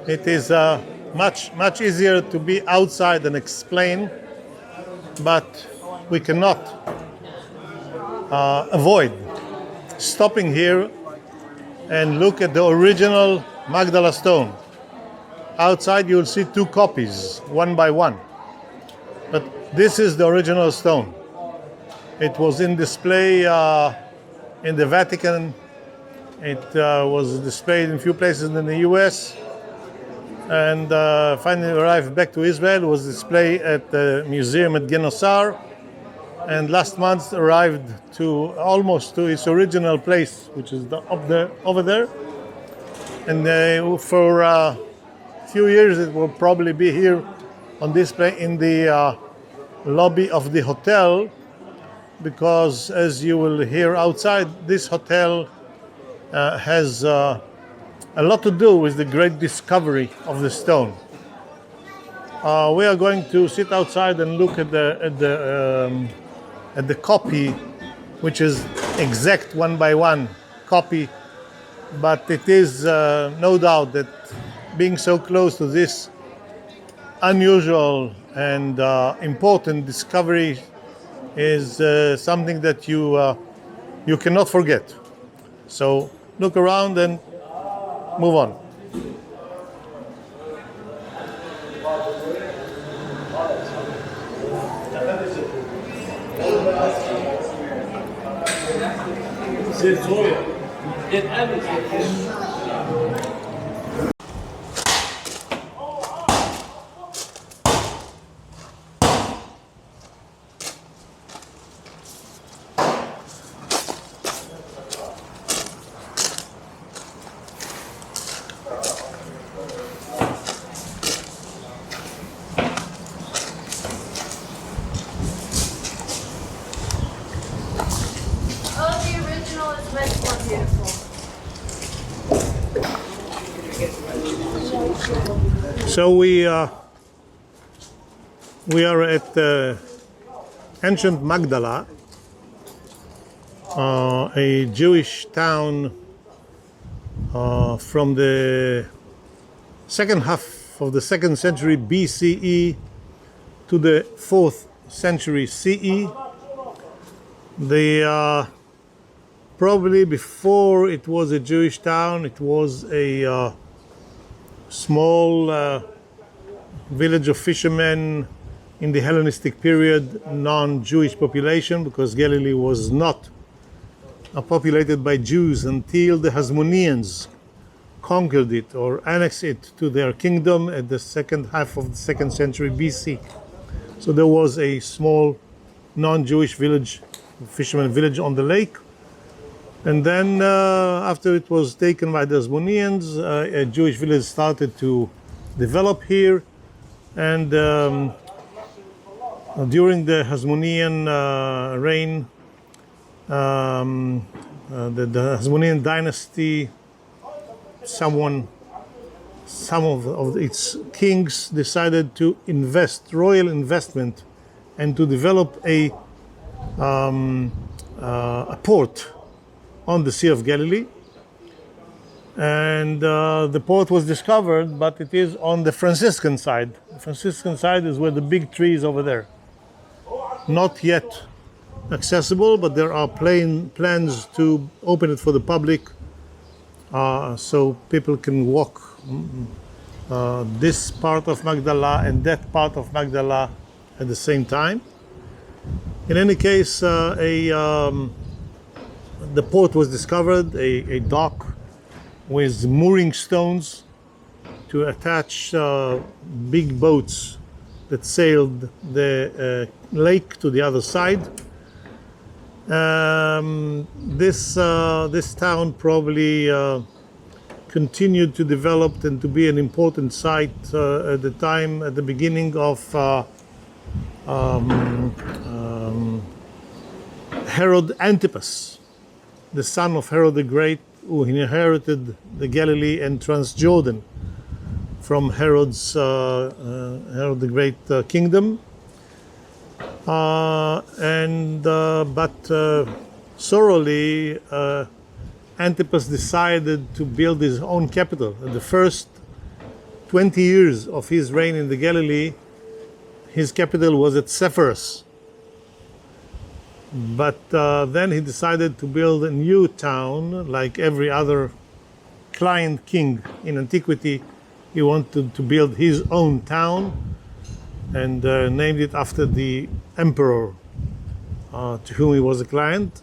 It is much easier to be outside and explain, but we cannot avoid stopping here and look at the original Magdala stone. Outside you'll see two copies, one by one. But this is the original stone. It was in display in the Vatican. It was displayed in a few places in the US. And finally arrived back to Israel. It was displayed at the museum at Genosar. And last month arrived to almost to its original place, which is over there. And for a few years it will probably be here on display in the lobby of the hotel, because as you will hear outside, this hotel has a lot to do with the great discovery of the stone. We are going to sit outside and look at the copy, which is exact one by one copy, but it is no doubt that being so close to this unusual and important discovery is something that you cannot forget. So look around and move on. So we are at Ancient Magdala, a Jewish town from the second half of the 2nd century BCE to the 4th century CE. Probably before it was a Jewish town, it was a small village of fishermen in the Hellenistic period, non-Jewish population, because Galilee was not populated by Jews until the Hasmoneans conquered it or annexed it to their kingdom at the second half of the 2nd century BC. So there was a small non-Jewish village, fisherman village on the lake. And then after it was taken by the Hasmoneans, a Jewish village started to develop here. And during the Hasmonean reign, the Hasmonean dynasty, some of its kings decided to invest, royal investment, and to develop a port on the Sea of Galilee. And the port was discovered, but it is on the Franciscan side. The Franciscan side is where the big tree is over there. Not yet accessible, but there are plans to open it for the public, so people can walk this part of Magdala and that part of Magdala at the same time. In any case, the port was discovered, a dock with mooring stones to attach big boats that sailed the lake to the other side. This town probably continued to develop and to be an important site at the beginning of Herod Antipas, the son of Herod the Great, who inherited the Galilee and Transjordan from Herod the Great kingdom. But sorrowfully, Antipas decided to build his own capital. The first 20 years of his reign in the Galilee, his capital was at Sepphoris. But then he decided to build a new town, like every other client king in antiquity. He wanted to build his own town and named it after the emperor to whom he was a client.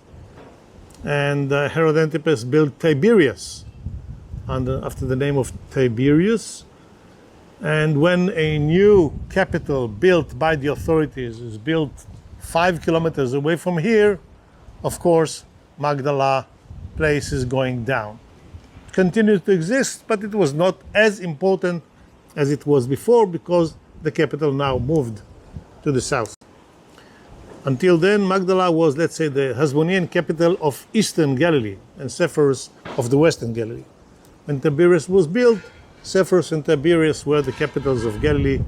And Herod Antipas built Tiberias after the name of Tiberius. And when a new capital built by the authorities is built 5 kilometers away from here, of course, Magdala place is going down. It continues to exist, but it was not as important as it was before because the capital now moved to the south. Until then, Magdala was, let's say, the Hasmonean capital of eastern Galilee and Sepphoris of the western Galilee. When Tiberias was built, Sepphoris and Tiberias were the capitals of Galilee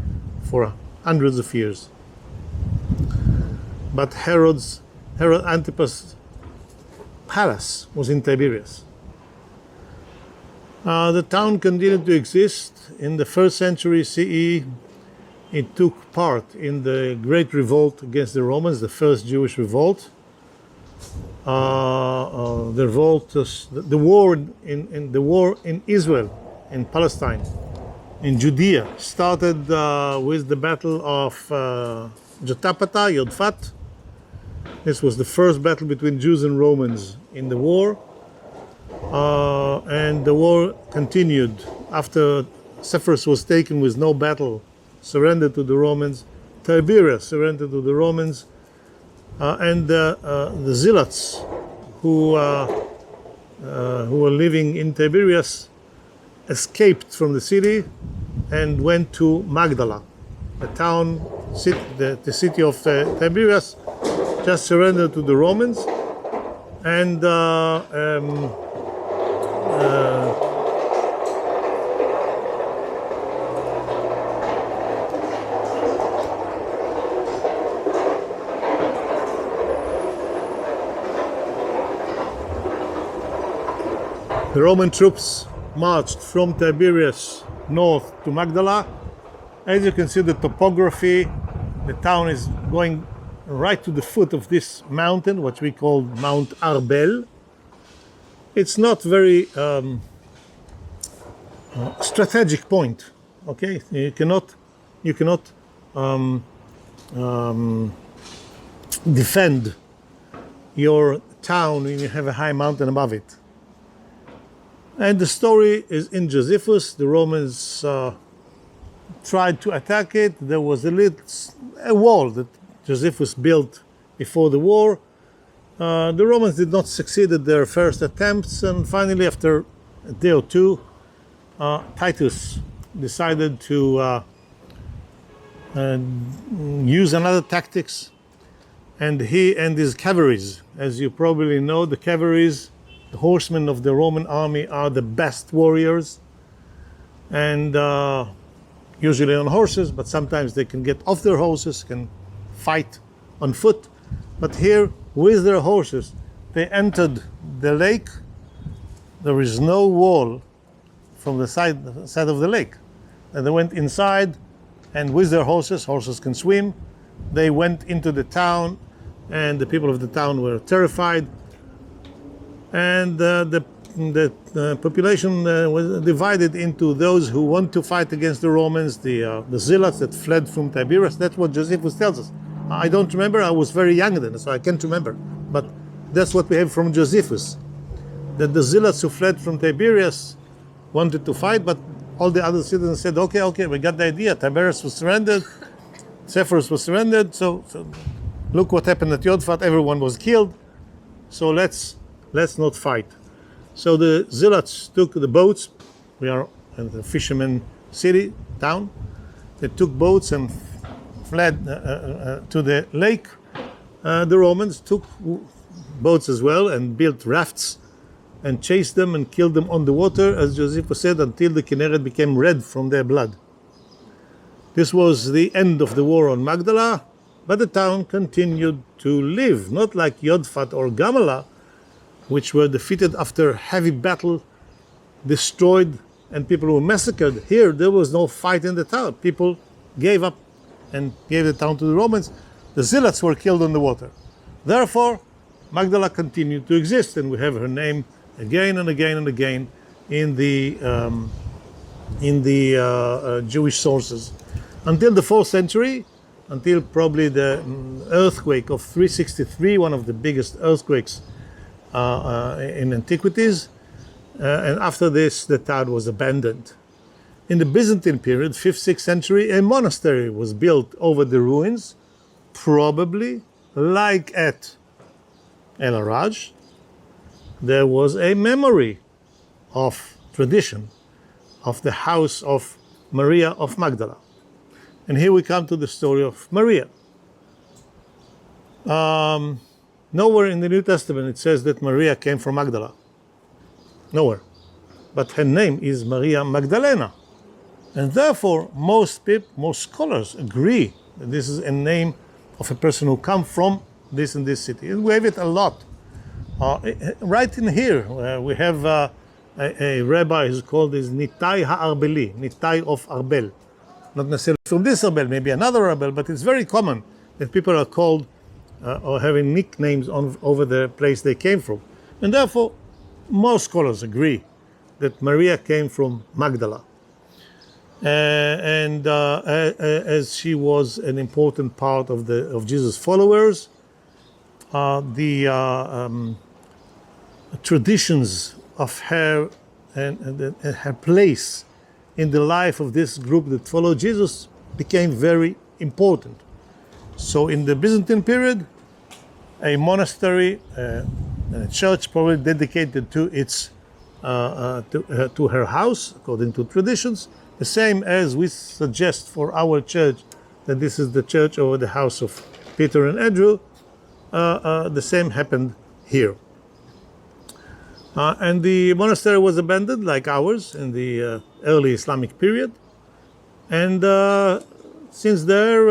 for hundreds of years. But Herod Antipas' palace was in Tiberias. The town continued to exist. In the 1st century CE, it took part in the Great Revolt against the Romans, the first Jewish revolt. The war in Israel, in Palestine, in Judea, started with the battle of Jotapata, Yodfat. This was the first battle between Jews and Romans in the war. And the war continued after Sepphoris was taken with no battle, surrendered to the Romans. Tiberias surrendered to the Romans. And the Zealots who were living in Tiberias escaped from the city and went to Magdala, the town, the city of Tiberias, just surrendered to the Romans. And the Roman troops marched from Tiberias north to Magdala. As you can see, the topography, the town is going right to the foot of this mountain, what we call Mount Arbel. It's not very strategic point. Okay, you cannot defend your town when you have a high mountain above it. And the story is in Josephus. The Romans tried to attack it. There was a wall that Josephus built before the war. The Romans did not succeed at their first attempts, and finally, after a day or two, Titus decided to use another tactics, and he and his cavalries, as you probably know, the cavalries, the horsemen of the Roman army, are the best warriors, and usually on horses, but sometimes they can get off their horses, can fight on foot. But here, with their horses, they entered the lake. There is no wall from the side of the lake. And they went inside, and with their horses can swim, they went into the town, and the people of the town were terrified. And the population was divided into those who want to fight against the Romans, the zealots that fled from Tiberias. That's what Josephus tells us. I don't remember, I was very young then, so I can't remember. But that's what we have from Josephus, that the zealots who fled from Tiberias wanted to fight, but all the other citizens said, okay, we got the idea. Tiberias was surrendered, Sepphoris was surrendered, so look what happened at Yodfat, everyone was killed, so let's not fight. So the zealots took the boats. We are in the fisherman city, town. They took boats and fled to the lake. The Romans took boats as well and built rafts and chased them and killed them on the water, as Josephus said, until the Kinneret became red from their blood. This was the end of the war on Magdala, but the town continued to live, not like Yodfat or Gamala, which were defeated after heavy battle, destroyed and people were massacred. Here, there was no fight in the town. People gave up and gave the town to the Romans. The zealots were killed on the water. Therefore, Magdala continued to exist, and we have her name again and again and again in the Jewish sources. Until the 4th century, until probably the earthquake of 363, one of the biggest earthquakes in antiquities, and after this the town was abandoned. In the Byzantine period, 5th, 6th century, a monastery was built over the ruins, probably like at El Araj. There was a memory of tradition of the house of Maria of Magdala. And here we come to the story of Maria. Nowhere in the New Testament it says that Maria came from Magdala. Nowhere. But her name is Maria Magdalena. And therefore, most scholars agree that this is a name of a person who come from this and this city. And we have it a lot. Right in here, we have a rabbi who's called Nitai HaArbeli, Nitai of Arbel. Not necessarily from this Arbel, maybe another Arbel, but it's very common that people are called or having nicknames over the place they came from. And therefore, most scholars agree that Maria came from Magdala. And as she was an important part of Jesus' followers, the traditions of her and her place in the life of this group that followed Jesus became very important. So in the Byzantine period, a monastery and a church probably dedicated to its to her house, according to traditions, the same as we suggest for our church that this is the church or the house of Peter and Andrew. The same happened here. And the monastery was abandoned, like ours, in the early Islamic period. And since there,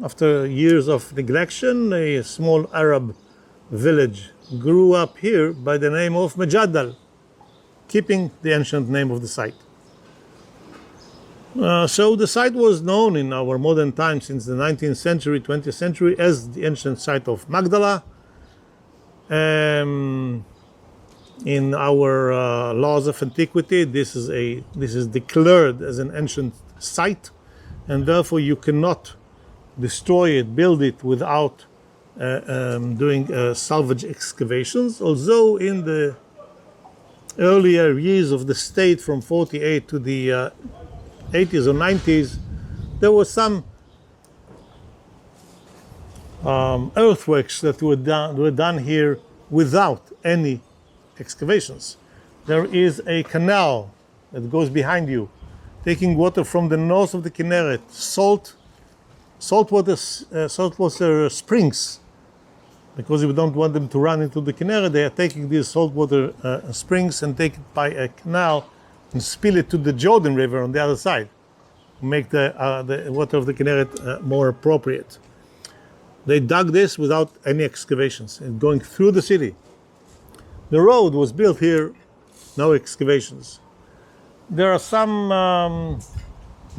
after years of neglection, a small Arab village grew up here by the name of Majadal, keeping the ancient name of the site. So the site was known in our modern times since the 19th century, 20th century as the ancient site of Magdala. In our laws of antiquity, this is declared as an ancient site, and therefore you cannot destroy it, build it without doing salvage excavations. Although in the earlier years of the state, from 48 to the 80s or 90s, there were some earthworks that were done here without any excavations. There is a canal that goes behind you, taking water from the north of the Kinneret, saltwater springs, because we don't want them to run into the Kinneret. They are taking these saltwater springs and take it by a canal and spill it to the Jordan River on the other side, make the water of the Kinneret more appropriate. They dug this without any excavations and going through the city. The road was built here, no excavations. There are some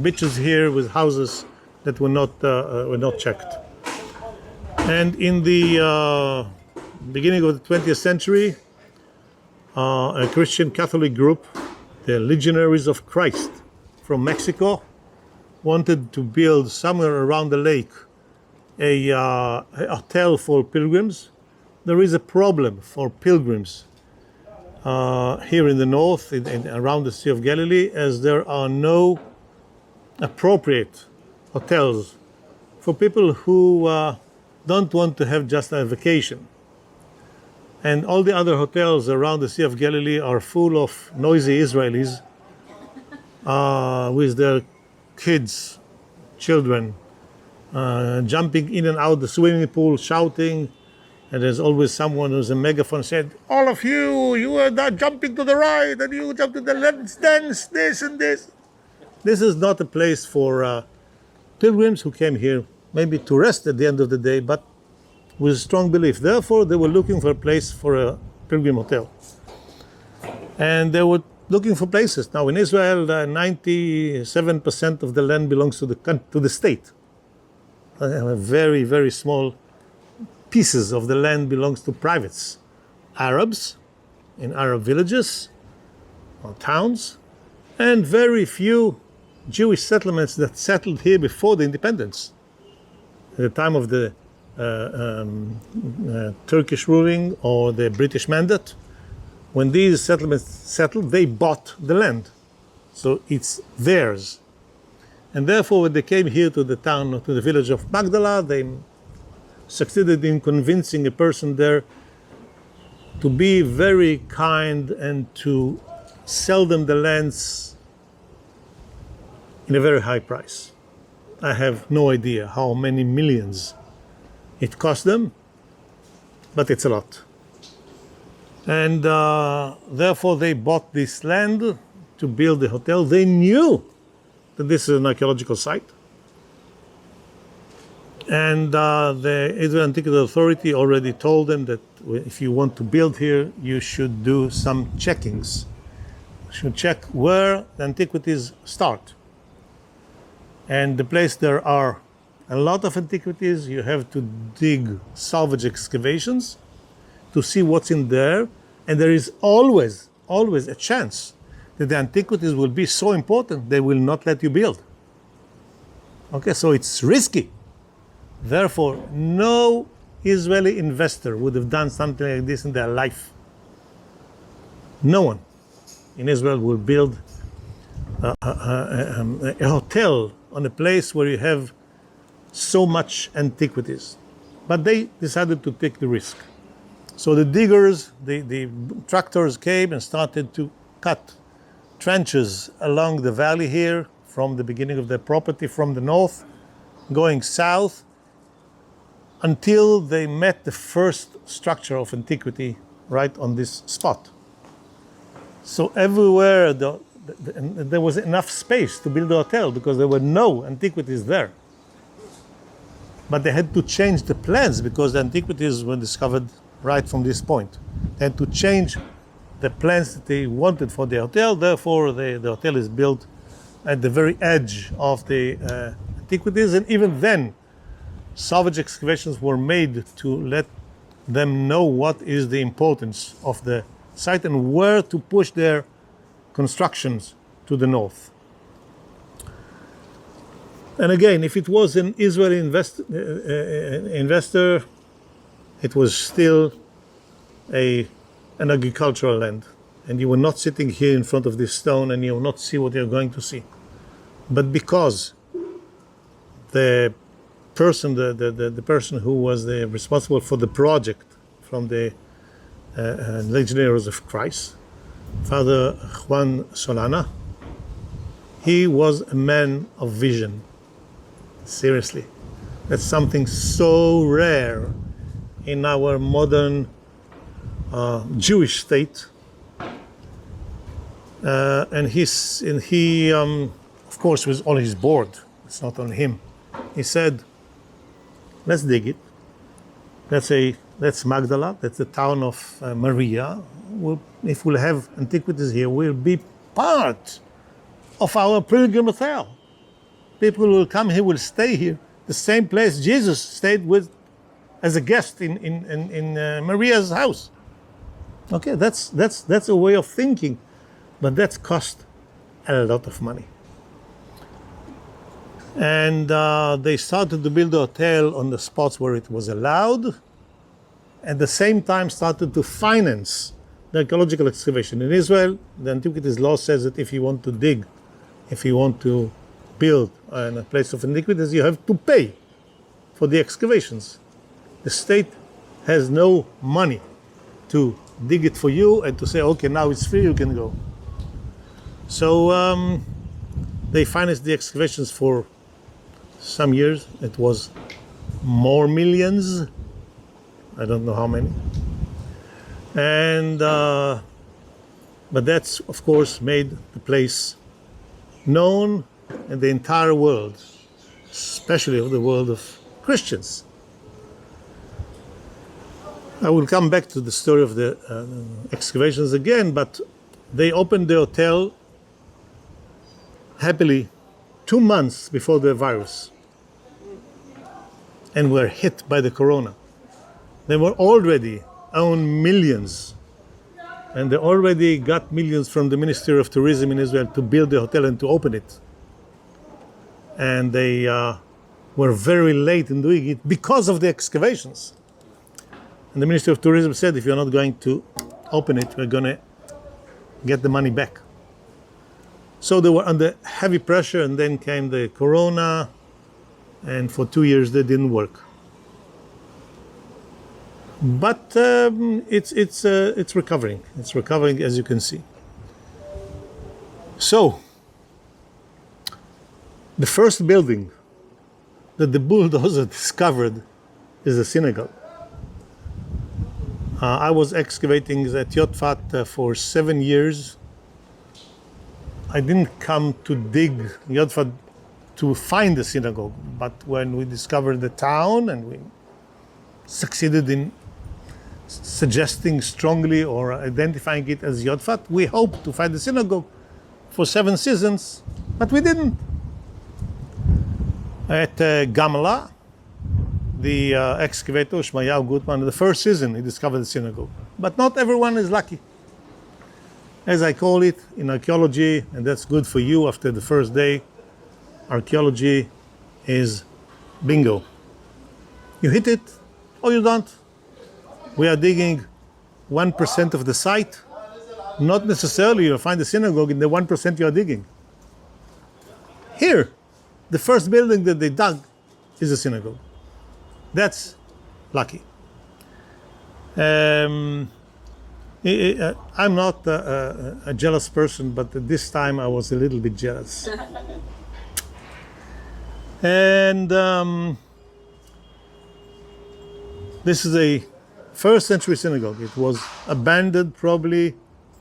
beaches here with houses that were not checked. And in the beginning of the 20th century, a Christian Catholic group, the Legionaries of Christ from Mexico, wanted to build somewhere around the lake a hotel for pilgrims. There is a problem for pilgrims here in the north, around the Sea of Galilee, as there are no appropriate hotels for people who don't want to have just a vacation. And all the other hotels around the Sea of Galilee are full of noisy Israelis with their kids, children, jumping in and out the swimming pool, shouting. And there's always someone who's a megaphone said, "All of you, you are not jumping to the right, and you jump to the left, let's dance, this and this." This is not a place for pilgrims who came here maybe to rest at the end of the day, but with strong belief. Therefore, they were looking for a place for a pilgrim hotel. And they were looking for places. Now in Israel, 97% of the land belongs to the state. Very, very small pieces of the land belongs to privates. Arabs in Arab villages or towns, and very few Jewish settlements that settled here before the independence. At the time of the Turkish ruling or the British Mandate, when these settlements settled, they bought the land. So it's theirs. And therefore, when they came here to the town, to the village of Magdala, they succeeded in convincing a person there to be very kind and to sell them the lands in a very high price. I have no idea how many millions it cost them, but it's a lot. And therefore they bought this land to build the hotel. They knew that this is an archaeological site. And the Israel Antiquity Authority already told them that if you want to build here, you should do some checkings. You should check where the antiquities start. And the place there are a lot of antiquities, you have to dig salvage excavations to see what's in there. And there is always a chance that the antiquities will be so important they will not let you build. Okay, so it's risky. Therefore, no Israeli investor would have done something like this in their life. No one in Israel will build a hotel on a place where you have so much antiquities. But they decided to take the risk. So the diggers, the tractors came and started to cut trenches along the valley here from the beginning of the property from the north, going south, until they met the first structure of antiquity right on this spot. So everywhere there was enough space to build a hotel because there were no antiquities there. But they had to change the plans because the antiquities were discovered right from this point. They had to change the plans that they wanted for the hotel. Therefore, the hotel is built at the very edge of the antiquities. And even then, salvage excavations were made to let them know what is the importance of the site and where to push their constructions to the north. And again, if it was an Israeli investor, it was still an agricultural land. And you were not sitting here in front of this stone and you will not see what you're going to see. But because the person, the person who was responsible for the project from the Legionaries of Christ, Father Juan Solana, he was a man of vision. Seriously. That's something so rare in our modern Jewish state. And he, of course, was on his board. It's not on him. He said, let's dig it. That's Magdala. That's the town of Maria. If we'll have antiquities here, we'll be part of our pilgrim hotel. People will come here, will stay here. The same place Jesus stayed with as a guest in Maria's house. Okay, that's a way of thinking, but that's cost a lot of money. And they started to build a hotel on the spots where it was allowed. At the same time, started to finance the archaeological excavation. In Israel, the Antiquities law says that if you want to dig, if you want to build in a place of antiquities, you have to pay for the excavations. The state has no money to dig it for you and to say, okay, now it's free, you can go. So they financed the excavations for some years. It was more millions. I don't know how many. And but that's, of course, made the place known in the entire world, especially of the world of Christians. I will come back to the story of the excavations again, but They opened the hotel happily 2 months before the virus and were hit by the corona. They were already owned millions, and they already got millions from the Ministry of Tourism in Israel to build the hotel and to open it. And they were very late in doing it because of the excavations. And the Ministry of Tourism said, if you're not going to open it, we're going to get the money back. So they were under heavy pressure, and then came the corona, and for 2 years they didn't work. But it's recovering. It's recovering, as you can see. So the first building that the bulldozer discovered is the synagogue. I was excavating at Yodfat for 7 years. I didn't come to dig Yodfat to find the synagogue, but when we discovered the town and we succeeded in suggesting strongly or identifying it as Yodfat, we hoped to find the synagogue for 7 seasons, but we didn't. At Gamla, the excavator, Shmayahu Gutman, the first season he discovered the synagogue. But not everyone is lucky. As I call it in archaeology, and that's good for you after the first day, archaeology is bingo. You hit it or you don't. We are digging 1% of the site. Not necessarily you'll find the synagogue in the 1% you are digging. Here, the first building that they dug is a synagogue. That's lucky. I'm not a jealous person, but this time I was a little bit jealous. And this is a first century synagogue. It was abandoned probably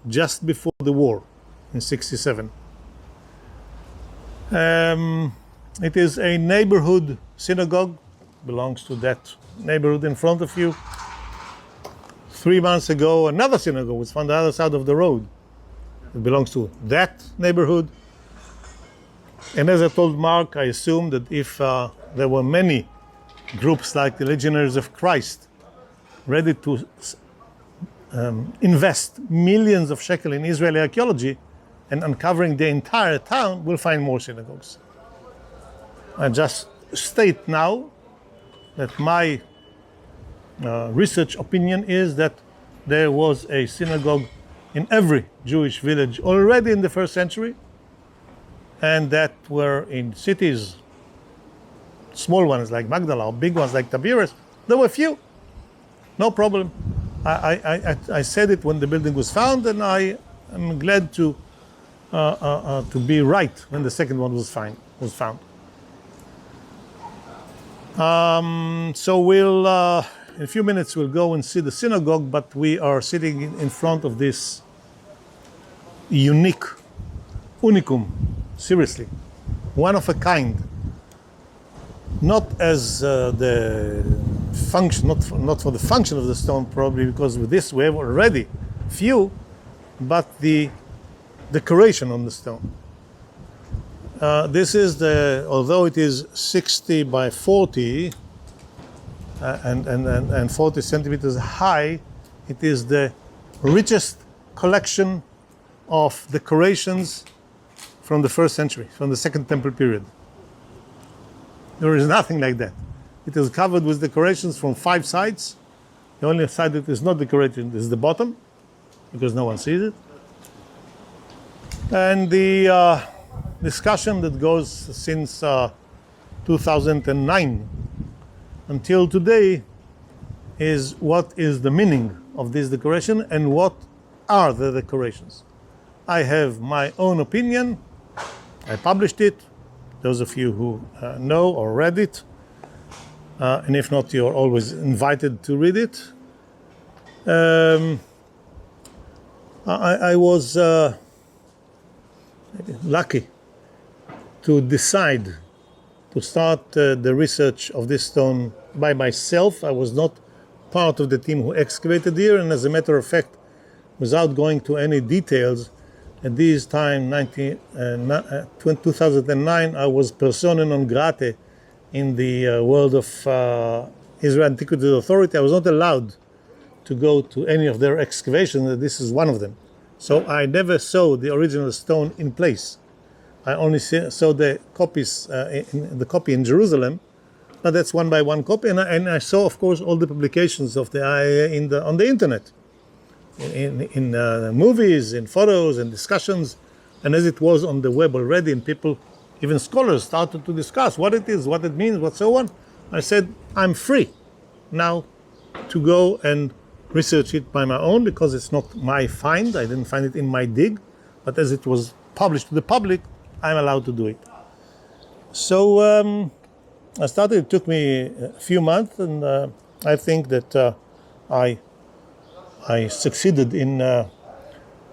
just before the war in 67. It is a neighborhood synagogue, belongs to that neighborhood in front of you. 3 months ago, another synagogue was found on the other side of the road. It belongs to that neighborhood. And as I told Mark, I assume that if there were many groups like the Legionaries of Christ ready to invest millions of shekel in Israeli archaeology and uncovering the entire town, we'll find more synagogues. I just state now that my research opinion is that there was a synagogue in every Jewish village already in the first century, and that were in cities, small ones like Magdala or big ones like Tiberias, there were few. No problem. I said it when the building was found, and I am glad to be right when the second one was found. So we'll, in a few minutes, we'll go and see the synagogue, but we are sitting in front of this unique, unicum, seriously, one of a kind. Not as the function, not for the function of the stone, probably, because with this we have already few, but the decoration on the stone. This is although it is 60 by 40 and 40 centimeters high, it is the richest collection of decorations from the first century, from the Second Temple period. There is nothing like that. It is covered with decorations from 5 sides. The only side that is not decorated is the bottom, because no one sees it. And the discussion that goes since 2009 until today is what is the meaning of this decoration and what are the decorations. I have my own opinion. I published it. Those of you who know or read it, and if not, you're always invited to read it. I was lucky to decide to start the research of this stone by myself. I was not part of the team who excavated here, and as a matter of fact, without going to any details, At this time, 2009, I was persona non grata in the world of Israel Antiquities Authority. I was not allowed to go to any of their excavations. This is one of them. So I never saw the original stone in place. I only saw the copies, the copy in Jerusalem. But that's one by one copy, and I saw, of course, all the publications of on the internet, in movies, in photos, and discussions, and as it was on the web already, and people, even scholars, started to discuss what it is, what it means, what so on. I said, I'm free now to go and research it by my own, because it's not my find. I didn't find it in my dig, but as it was published to the public, I'm allowed to do it. So I started. It took me a few months, and I think that I succeeded in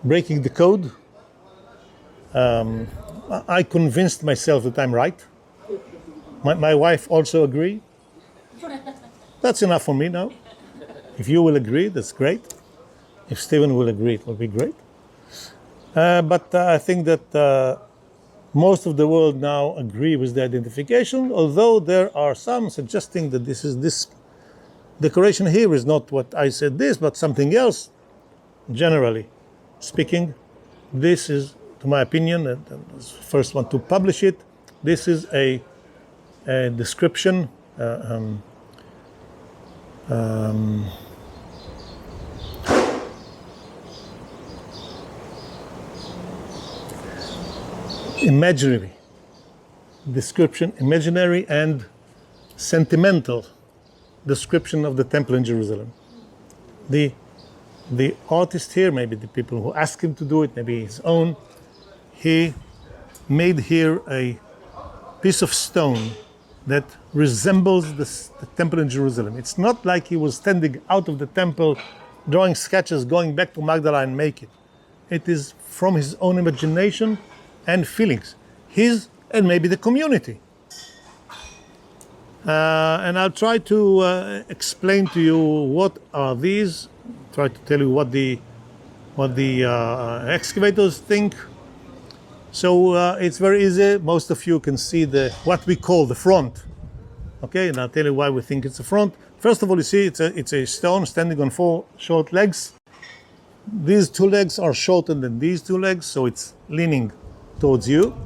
breaking the code. I convinced myself that I'm right. My wife also agreed. That's enough for me now. If you will agree, that's great. If Stephen will agree, it will be great. But I think that most of the world now agree with the identification, although there are some suggesting that this decoration here is not what I said this, but something else. Generally speaking, this is, to my opinion, and I was the first one to publish it, this is a description, imaginary description, imaginary and sentimental description of the temple in Jerusalem. The artist here, maybe the people who asked him to do it, maybe his own, he made here a piece of stone that resembles the temple in Jerusalem. It's not like he was standing out of the temple, drawing sketches, going back to Magdala and make it. It is from his own imagination and feelings, his and maybe the community. And I'll try to explain to you what are these, try to tell you what the excavators think. So it's very easy. Most of you can see what we call the front. Okay, and I'll tell you why we think it's a front. First of all, you see it's a stone standing on four short legs. These two legs are shorter than these two legs, so it's leaning towards you.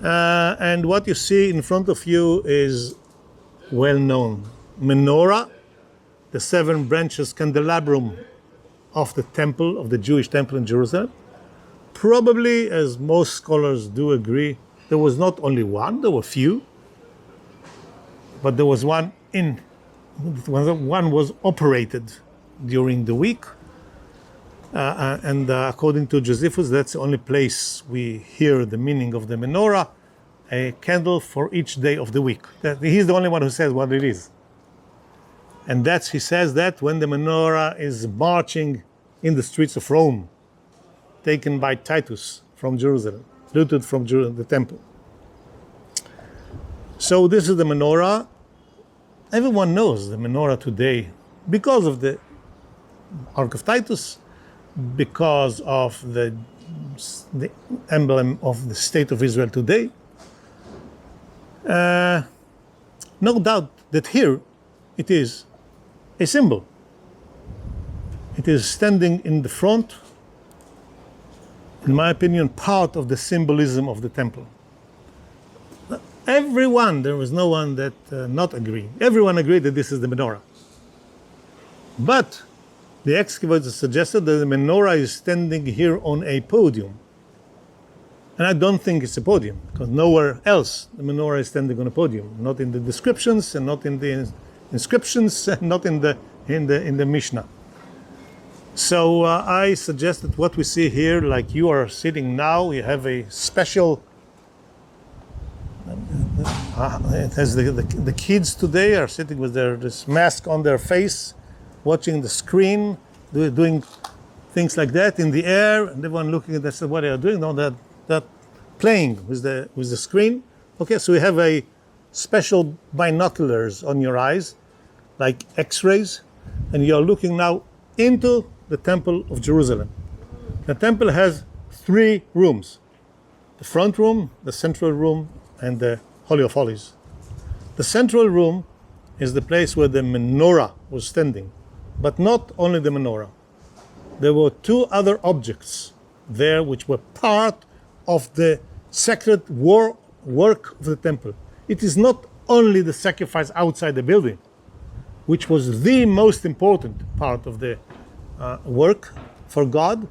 And what you see in front of you is well-known menorah, the 7 branches candelabrum of the temple, of the Jewish temple in Jerusalem. Probably, as most scholars do agree, there was not only one, there were few, but there was one was operated during the week. And according to Josephus, that's the only place we hear the meaning of the menorah, a candle for each day of the week. He's the only one who says what it is. And he says that when the menorah is marching in the streets of Rome, taken by Titus from Jerusalem, looted from the temple. So this is the menorah. Everyone knows the menorah today because of the Ark of Titus, because of the emblem of the state of Israel today. No doubt that here it is a symbol. It is standing in the front, in my opinion, part of the symbolism of the temple. Everyone, there was no one that not agreed. Everyone agreed that this is the menorah. But the excavators suggested that the menorah is standing here on a podium. And I don't think it's a podium, because nowhere else the menorah is standing on a podium. Not in the descriptions, and not in the inscriptions, and not in the Mishnah. So I suggest that what we see here, like you are sitting now, you have a special. It has the kids today are sitting with this mask on their face, watching the screen, doing things like that in the air, and everyone looking at this, what they are doing. No, that playing with the screen. Okay, so we have a special binoculars on your eyes, like X-rays, and you are looking now into the Temple of Jerusalem. The temple has three rooms: the front room, the central room, and the Holy of Holies. The central room is the place where the menorah was standing, but not only the menorah. There were two other objects there which were part of the sacred work of the temple. It is not only the sacrifice outside the building, which was the most important part of the work for God,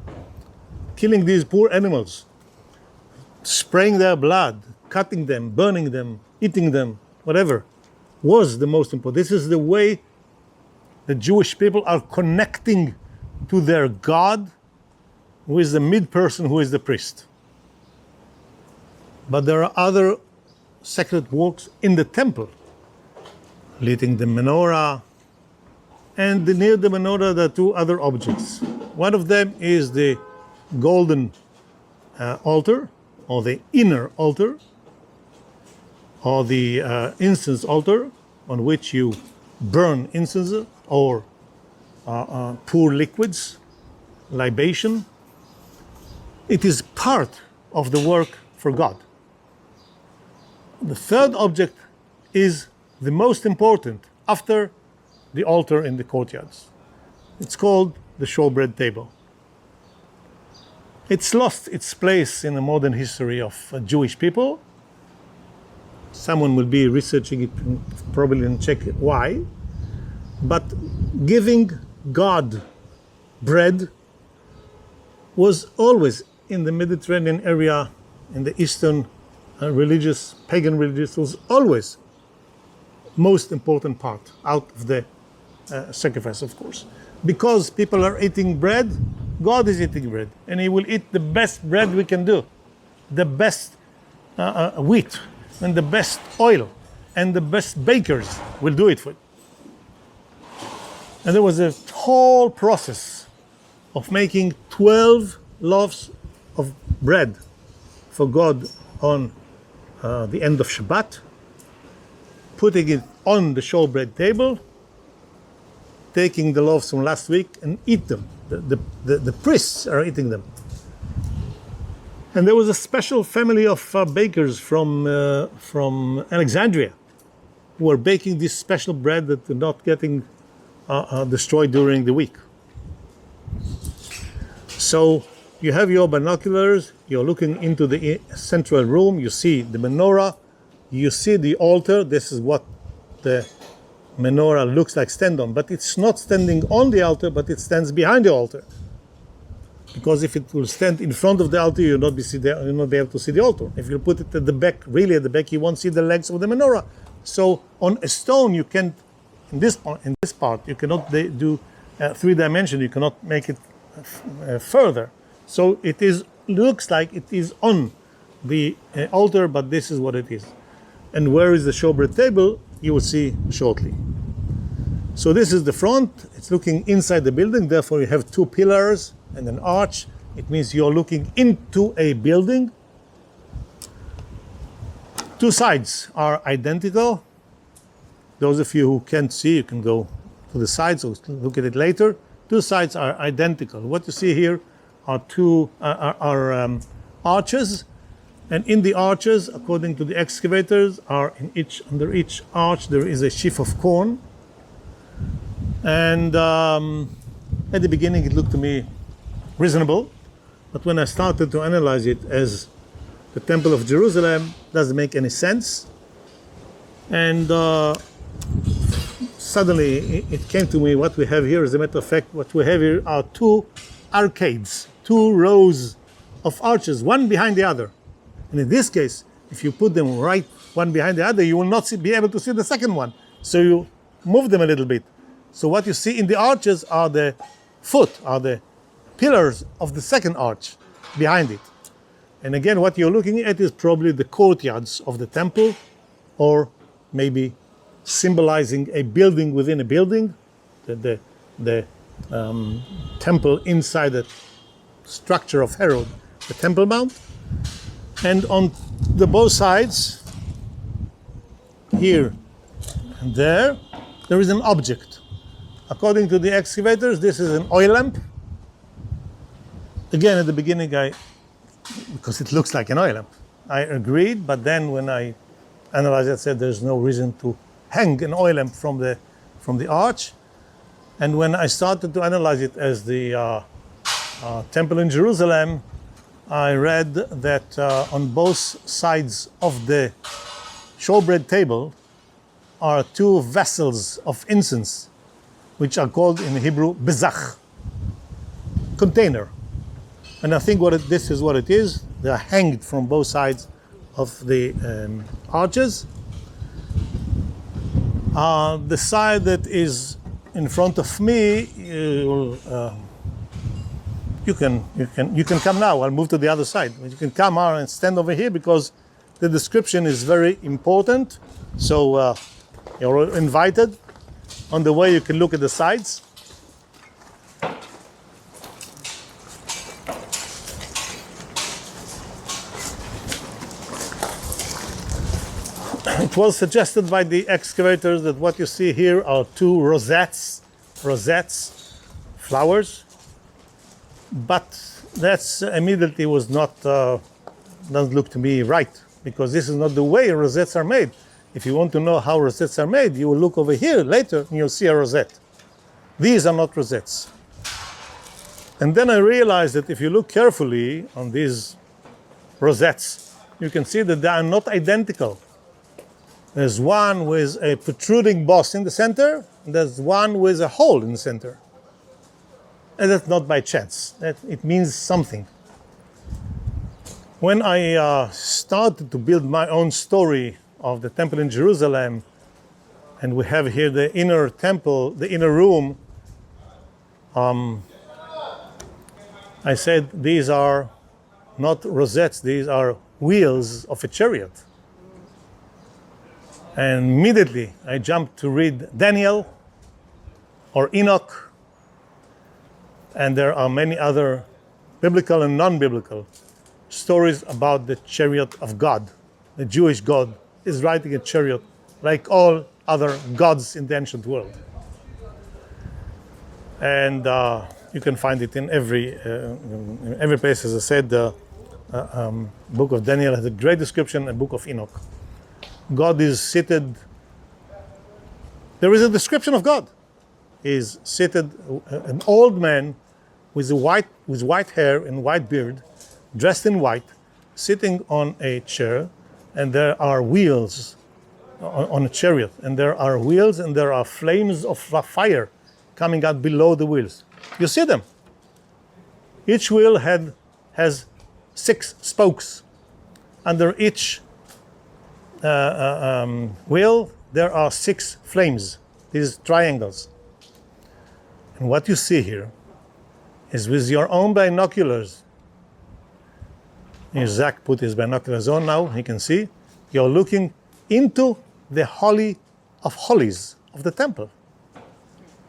killing these poor animals, spraying their blood, cutting them, burning them, eating them, whatever, was the most important. This is the way the Jewish people are connecting to their God, who is the mid-person, who is the priest. But there are other sacred works in the temple, lighting the menorah, and near the menorah there are two other objects. One of them is the golden altar, or the inner altar, or the incense altar, on which you burn incense or pour liquids, libation. It is part of the work for God. The third object is the most important after the altar in the courtyards. It's called the Showbread Table. It's lost its place in the modern history of Jewish people. Someone will be researching it probably and check why. But giving God bread was always in the Mediterranean area, in the Eastern religious, pagan religious, was always most important part out of the sacrifice, of course. Because people are eating bread, God is eating bread, and He will eat the best bread we can do, the best wheat, and the best oil, and the best bakers will do it for you. And there was a whole process of making 12 loaves of bread for God on the end of Shabbat, putting it on the showbread table, taking the loaves from last week and eat them. The priests are eating them. And there was a special family of bakers from Alexandria who were baking this special bread that were not getting destroyed during the week. So you have your binoculars, you're looking into the central room, you see the menorah, you see the altar. This is what the menorah looks like stand on, but it's not standing on the altar, but it stands behind the altar. Because if it will stand in front of the altar, you'll not be able to see the altar. If you put it at the back, really at the back, you won't see the legs of the menorah. So on a stone, you can't, in this part, you cannot do 3-dimension, you cannot make it further. So it looks like it is on the altar, but this is what it is. And where is the showbread table? You will see shortly. So this is the front. It's looking inside the building. Therefore, you have two pillars and an arch. It means you're looking into a building. Two sides are identical. Those of you who can't see, you can go to the sides or look at it later. Two sides are identical. What you see here are two arches. And in the arches, according to the excavators, under each arch there is a sheaf of corn. And at the beginning it looked to me reasonable, but when I started to analyze it as the Temple of Jerusalem, it doesn't make any sense. And suddenly it came to me, what we have here, as a matter of fact, what we have here are two arcades, two rows of arches, one behind the other. And in this case, if you put them right one behind the other, you will not be able to see the second one. So you move them a little bit. So what you see in the arches are the pillars of the second arch behind it. And again, what you're looking at is probably the courtyards of the temple, or maybe symbolizing a building within a building, the temple inside the structure of Herod, the Temple Mount. And on the both sides, here and there is an object. According to the excavators, this is an oil lamp. Again, at the beginning, I because it looks like an oil lamp. I agreed, but then when I analyzed it, I said there's no reason to hang an oil lamp from the arch. And when I started to analyze it as the temple in Jerusalem, I read that on both sides of the showbread table are two vessels of incense, which are called in Hebrew bezach, container. And I think this is what it is. They are hanged from both sides of the arches. The side that is in front of me, you can come now. I'll move to the other side. You can come out and stand over here because the description is very important. So you're invited. On the way, you can look at the sides. It was suggested by the excavators that what you see here are two rosettes, flowers, but that's immediately was not, doesn't look to me right, because this is not the way rosettes are made. If you want to know how rosettes are made, you will look over here later and you'll see a rosette. These are not rosettes. And then I realized that if you look carefully on these rosettes, you can see that they are not identical. There's one with a protruding boss in the center, and there's one with a hole in the center. And that's not by chance. It means something. When I started to build my own story of the temple in Jerusalem, and we have here the inner temple, the inner room, I said these are not rosettes, these are wheels of a chariot. And immediately I jumped to read Daniel or Enoch, and there are many other biblical and non-biblical stories about the chariot of God. The Jewish God is riding a chariot like all other gods in the ancient world. And you can find it in every place. As I said, the book of Daniel has a great description, and book of Enoch. God is seated. There is a description of God. He is seated, an old man with white hair and white beard, dressed in white, sitting on a chair, and there are wheels on a chariot, and there are wheels and there are flames of fire coming out below the wheels. You see them. Each wheel has 6 spokes. Under each wheel, there are 6 flames, these triangles. And what you see here is with your own binoculars. Zach put his binoculars on now, he can see. You're looking into the Holy of Holies of the temple.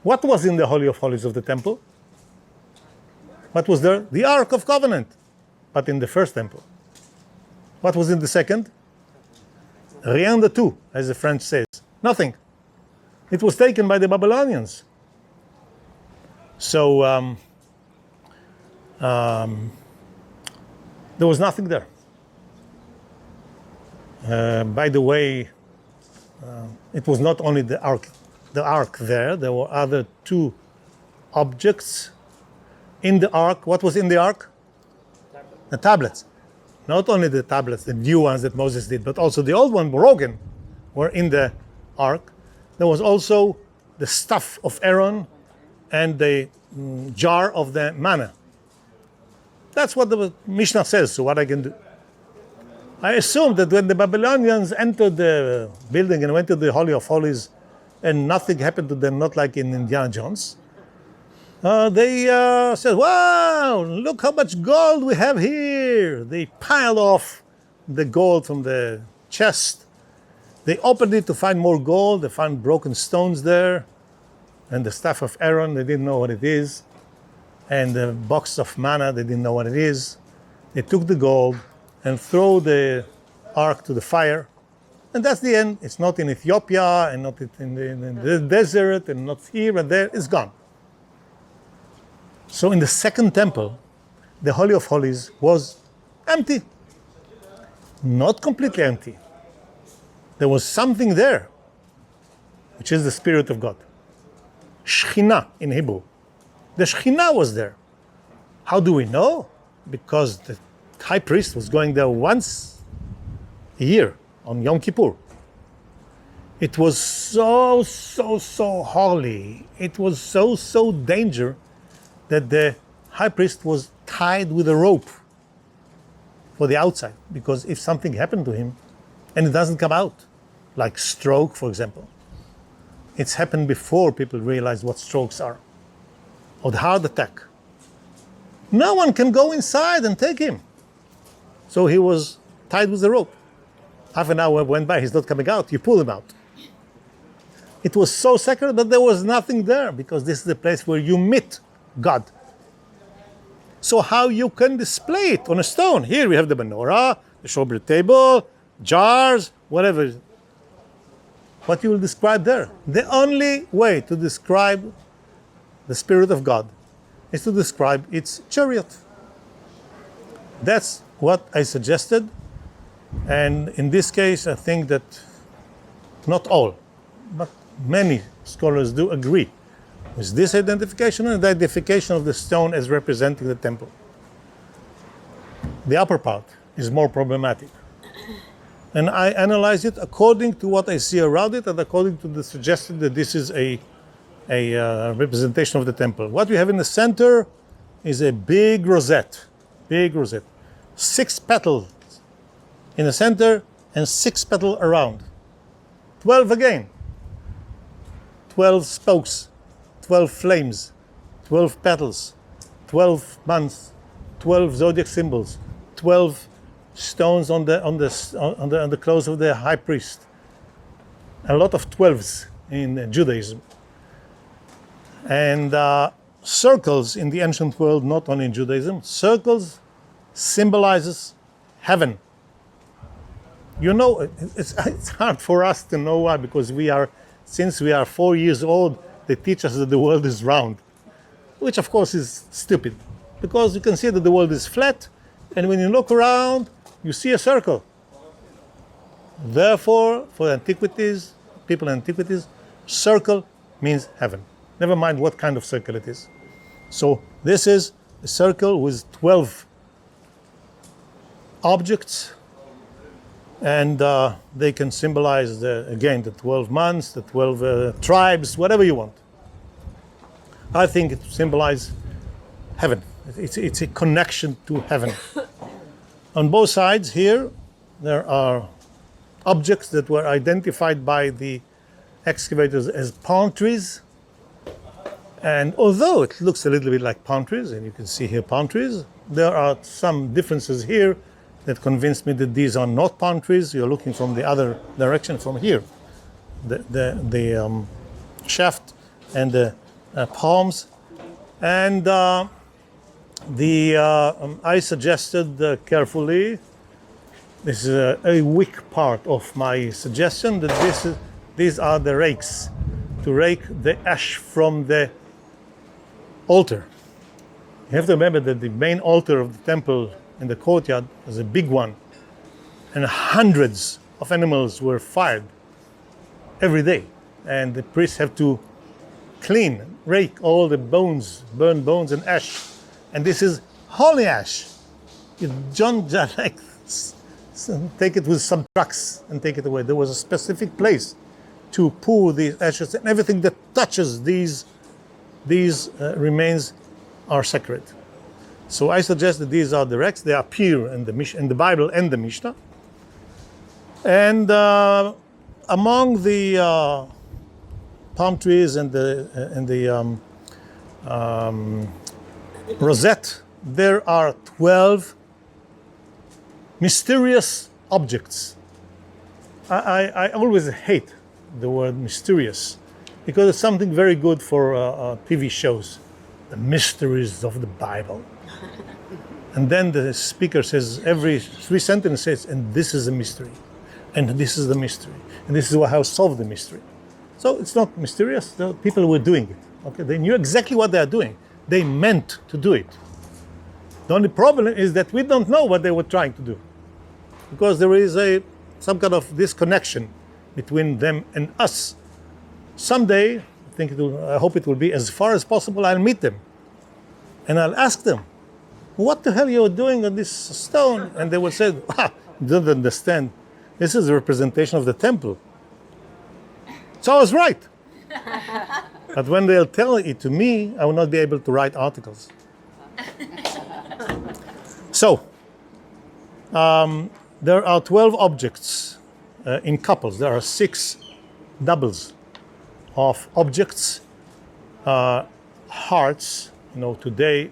What was in the Holy of Holies of the temple? What was there? The Ark of Covenant, but in the first temple. What was in the second? Rien de tout, as the French says. Nothing. It was taken by the Babylonians. So there was nothing there. By the way, it was not only the ark there. There were other 2 objects in the ark. What was in the ark? The tablets. Not only the tablets, the new ones that Moses did, but also the old one, broken, were in the ark. There was also the staff of Aaron and the jar of the manna. That's what the Mishnah says, so what I can do. I assume that when the Babylonians entered the building and went to the Holy of Holies and nothing happened to them, not like in Indiana Jones, they said, wow, look how much gold we have here. They piled off the gold from the chest. They opened it to find more gold. They found broken stones there. And the staff of Aaron, they didn't know what it is. And the box of manna, they didn't know what it is. They took the gold and threw the ark to the fire. And that's the end. It's not in Ethiopia and not in the desert and not here and there. It's gone. So in the second temple, the Holy of Holies was empty. Not completely empty. There was something there, which is the Spirit of God. Shekhinah in Hebrew. The Shekhinah was there. How do we know? Because the high priest was going there once a year on Yom Kippur. It was so holy. It was so danger that the high priest was tied with a rope for the outside, because if something happened to him and it doesn't come out, like stroke, for example, it's happened before people realize what strokes are, or the heart attack. No one can go inside and take him. So he was tied with a rope. Half an hour went by, he's not coming out, you pull him out. It was so sacred that there was nothing there, because this is the place where you meet God. So how you can display it on a stone? Here we have the menorah, the showbread table, jars, whatever. What you will describe there? The only way to describe the Spirit of God is to describe its chariot. That's what I suggested. And in this case, I think that not all, but many scholars do agree with this identification and the identification of the stone as representing the temple. The upper part is more problematic. And I analyze it according to what I see around it and according to the suggestion that this is a representation of the temple. What we have in the center is a big rosette. 6 petals in the center and 6 petals around. 12 again. 12 spokes, 12 flames, 12 petals, 12 months, 12 zodiac symbols, 12 stones on the clothes of the high priest. A lot of 12s in Judaism. And circles in the ancient world, not only in Judaism, circles symbolizes heaven. You know, it's hard for us to know why, because since we are 4 years old, they teach us that the world is round, which of course is stupid, because you can see that the world is flat, and when you look around, you see a circle. Therefore, for the antiquities, people in antiquities, circle means heaven. Never mind what kind of circle it is. So this is a circle with 12 objects, and they can symbolize, the 12 months, the 12 tribes, whatever you want. I think it symbolizes heaven. It's a connection to heaven. On both sides here, there are objects that were identified by the excavators as palm trees. And although it looks a little bit like palm trees, and you can see here palm trees, there are some differences here that convinced me that these are not palm trees. You're looking from the other direction, from here. The shaft and the palms. And I suggested carefully, this is a weak part of my suggestion, that these are the rakes, to rake the ash from the altar. You have to remember that the main altar of the temple in the courtyard is a big one, and hundreds of animals were fired every day, and the priests have to clean, rake all the bones, burned bones and ash, and this is holy ash. You don't just like take it with some trucks and take it away. There was a specific place to pour these ashes, and everything that touches these remains are sacred. So I suggest that these are the rakes. They appear in the Bible and the Mishnah. And among the palm trees and the rosette, there are 12 mysterious objects. I always hate the word mysterious, because it's something very good for TV shows. The mysteries of the Bible. And then the speaker says, every 3 sentences, and this is a mystery, and this is the mystery, and this is how I solve the mystery. So it's not mysterious. The people were doing it. Okay, they knew exactly what they are doing. They meant to do it. The only problem is that we don't know what they were trying to do, because there is some kind of disconnection between them and us. Someday, I hope it will be, as far as possible, I'll meet them. And I'll ask them, what the hell are you doing on this stone? And they will say, you don't understand. This is a representation of the temple. So I was right. But when they'll tell it to me, I will not be able to write articles. So, there are 12 objects in couples. There are 6 doubles of objects, hearts. Today,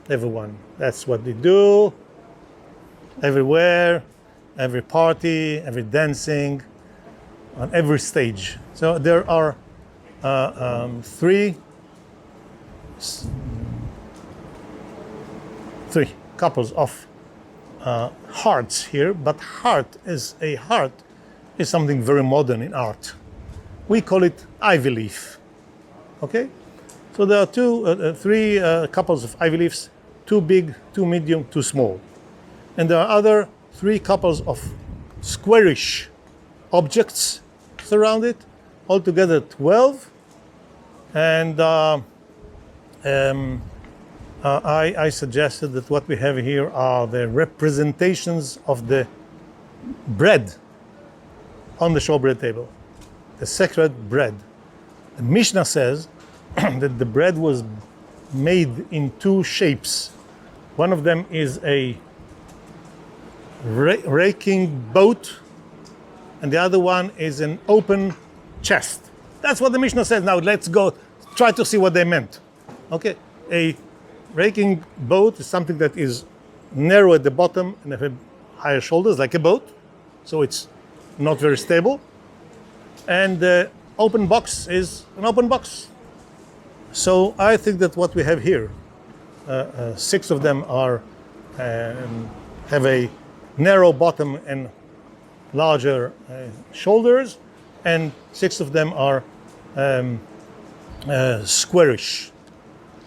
everyone, that's what they do. Everywhere, every party, every dancing, on every stage. So there are 3 couples of hearts here, but heart is something very modern in art. We call it ivy leaf. Okay, so there are 3 couples of ivy leaves: 2 big, 2 medium, 2 small, and there are other 3 couples of squarish objects surround it. Altogether 12, and I suggested that what we have here are the representations of the bread on the showbread table, the sacred bread. The Mishnah says that the bread was made in 2 shapes. One of them is a raking boat, and the other one is an open chest. That's what the Mishnah says. Now let's go try to see what they meant. Okay, a raking boat is something that is narrow at the bottom and have higher shoulders, like a boat, so it's not very stable. And the open box is an open box. So I think that what we have here, 6 of them are have a narrow bottom and larger shoulders, and 6 of them are squarish.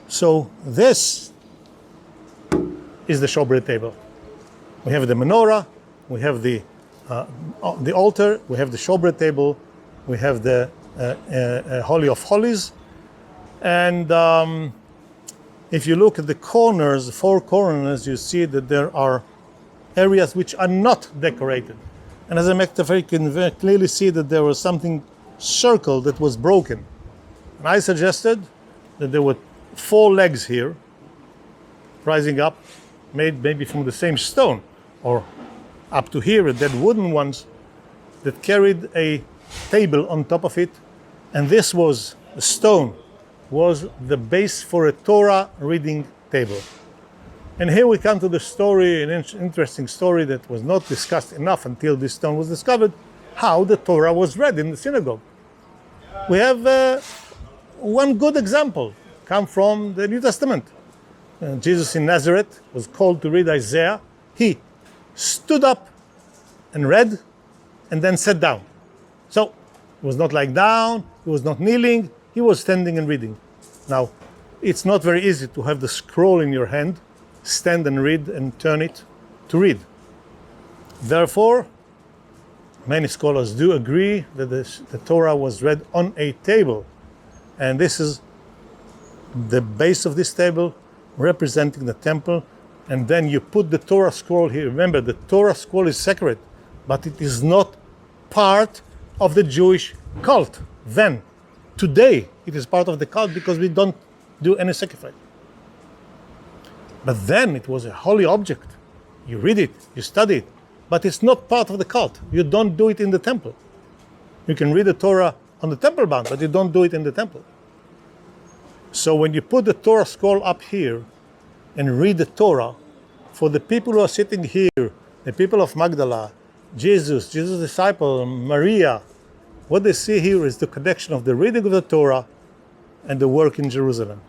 So this is the showbread table. We have the menorah, we have the altar, we have the showbread table, we have the Holy of Holies, and if you look at the corners, 4 corners, you see that there are areas which are not decorated. And as a matter of fact, you can very clearly see that there was something circled that was broken. And I suggested that there were 4 legs here, rising up, made maybe from the same stone, or up to here, dead wooden ones, that carried a table on top of it. And this was, the stone, was the base for a Torah reading table. And here we come to the story, an interesting story that was not discussed enough until this stone was discovered, how the Torah was read in the synagogue. We have one good example, come from the New Testament. Jesus in Nazareth was called to read Isaiah. He stood up and read, and then sat down. So he was not lying down, he was not kneeling, he was standing and reading. Now, it's not very easy to have the scroll in your hand, stand and read and turn it to read. Therefore, many scholars do agree that the Torah was read on a table. And this is the base of this table representing the temple. And then you put the Torah scroll here. Remember, the Torah scroll is sacred, but it is not part of the Jewish cult. Then, today, it is part of the cult because we don't do any sacrifice. But then it was a holy object. You read it, you study it, but it's not part of the cult. You don't do it in the temple. You can read the Torah on the temple mount, but you don't do it in the temple. So when you put the Torah scroll up here and read the Torah, for the people who are sitting here, the people of Magdala, Jesus' disciple, Maria, what they see here is the connection of the reading of the Torah and the work in Jerusalem.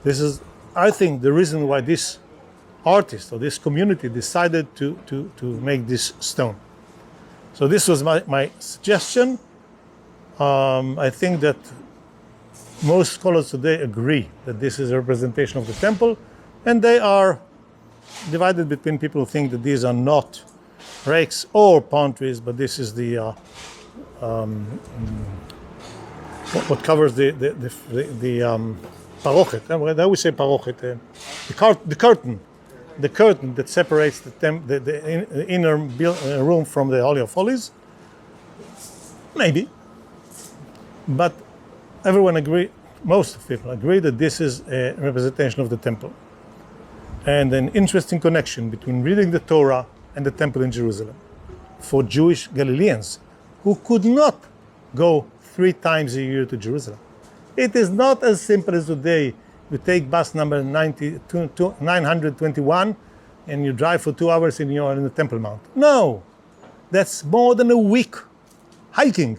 This is, I think, the reason why this artist or this community decided to make this stone. So this was my suggestion. I think that most scholars today agree that this is a representation of the temple, and they are divided between people who think that these are not rakes or palm trees, but this is the what covers the parochet. How we say parochet? The curtain that separates the inner room from the Holy of Holies. Maybe, but everyone agree. Most people agree that this is a representation of the temple, and an interesting connection between reading the Torah and the temple in Jerusalem for Jewish Galileans who could not go 3 times a year to Jerusalem. It is not as simple as today. You take bus number 921 and you drive for 2 hours and you're in the Temple Mount. No, that's more than a week hiking.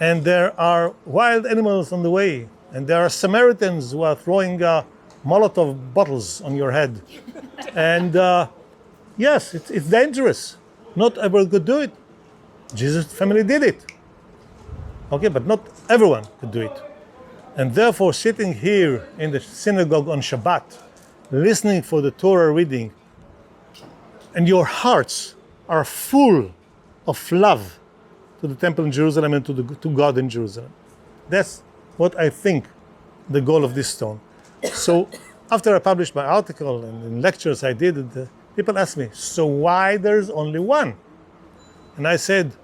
And there are wild animals on the way. And there are Samaritans who are throwing Molotov bottles on your head. And yes, it's dangerous. Not everyone could do it. Jesus' family did it. Okay, but not everyone could do it. And therefore, sitting here in the synagogue on Shabbat, listening for the Torah reading, and your hearts are full of love to the temple in Jerusalem and to God in Jerusalem. That's what I think the goal of this stone. So after I published my article and in lectures I did, people asked me, so why there's only one? And I said,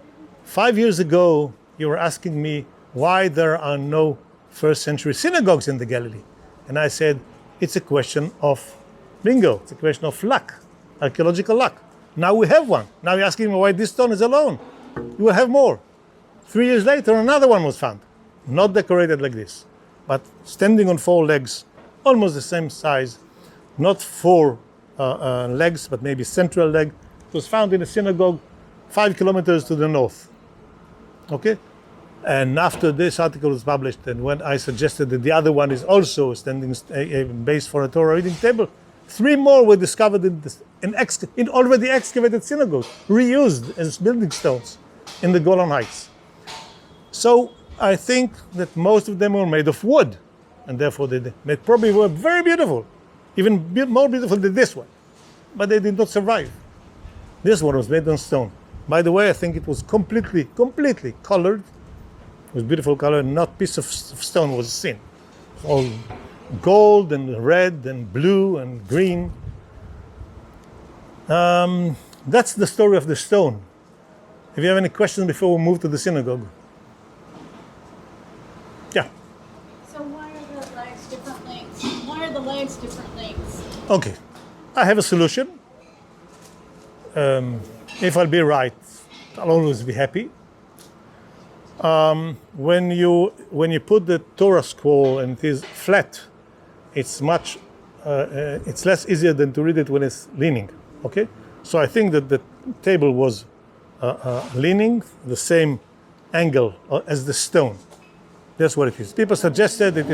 5 years ago, you were asking me why there are no first century synagogues in the Galilee. And I said, it's a question of bingo. It's a question of luck, archaeological luck. Now we have one. Now you're asking me why this stone is alone. You will have more. 3 years later, another one was found. Not decorated like this, but standing on 4 legs, almost the same size, not 4 legs, but maybe central leg. It was found in a synagogue 5 kilometers to the north. Okay? And after this article was published, and when I suggested that the other one is also standing a base for a Torah reading table, 3 more were discovered in already excavated synagogues, reused as building stones in the Golan Heights. So I think that most of them were made of wood, and therefore they probably were very beautiful, even more beautiful than this one, but they did not survive. This one was made on stone. By the way, I think it was completely colored. It was beautiful color, and not piece of stone was seen. All gold and red and blue and green. That's the story of the stone. If you have any questions before we move to the synagogue. Yeah. So why are the legs different lengths? Why are the legs different lengths? Okay. I have a solution. If I'll be right, I'll always be happy. When you put the Torah scroll and it is flat, it's less easier than to read it when it's leaning. Okay, so I think that the table was leaning the same angle as the stone. That's what it is. People suggested it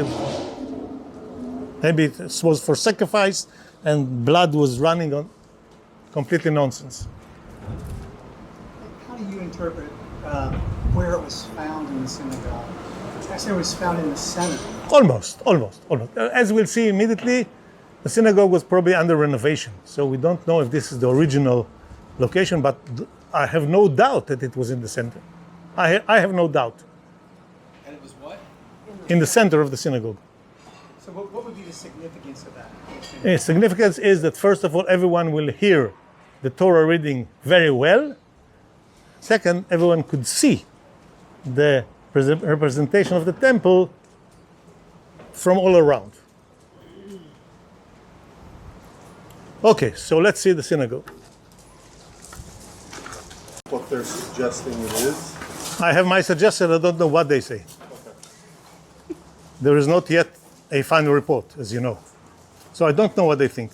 maybe it was for sacrifice and blood was running on. Completely nonsense. How do you interpret where it was found in the synagogue? Actually, it was found in the center. Almost. As we'll see immediately, the synagogue was probably under renovation. So we don't know if this is the original location, but I have no doubt that it was in the center. I have no doubt. And it was what? In the center of the synagogue. So what would be the significance of that? The significance is that, first of all, everyone will hear the Torah reading very well. Second, everyone could see the representation of the temple from all around. Okay, so let's see the synagogue. What they're suggesting it is. I have my suggestion, I don't know what they say. Okay. There is not yet a final report, as you know. So I don't know what they think.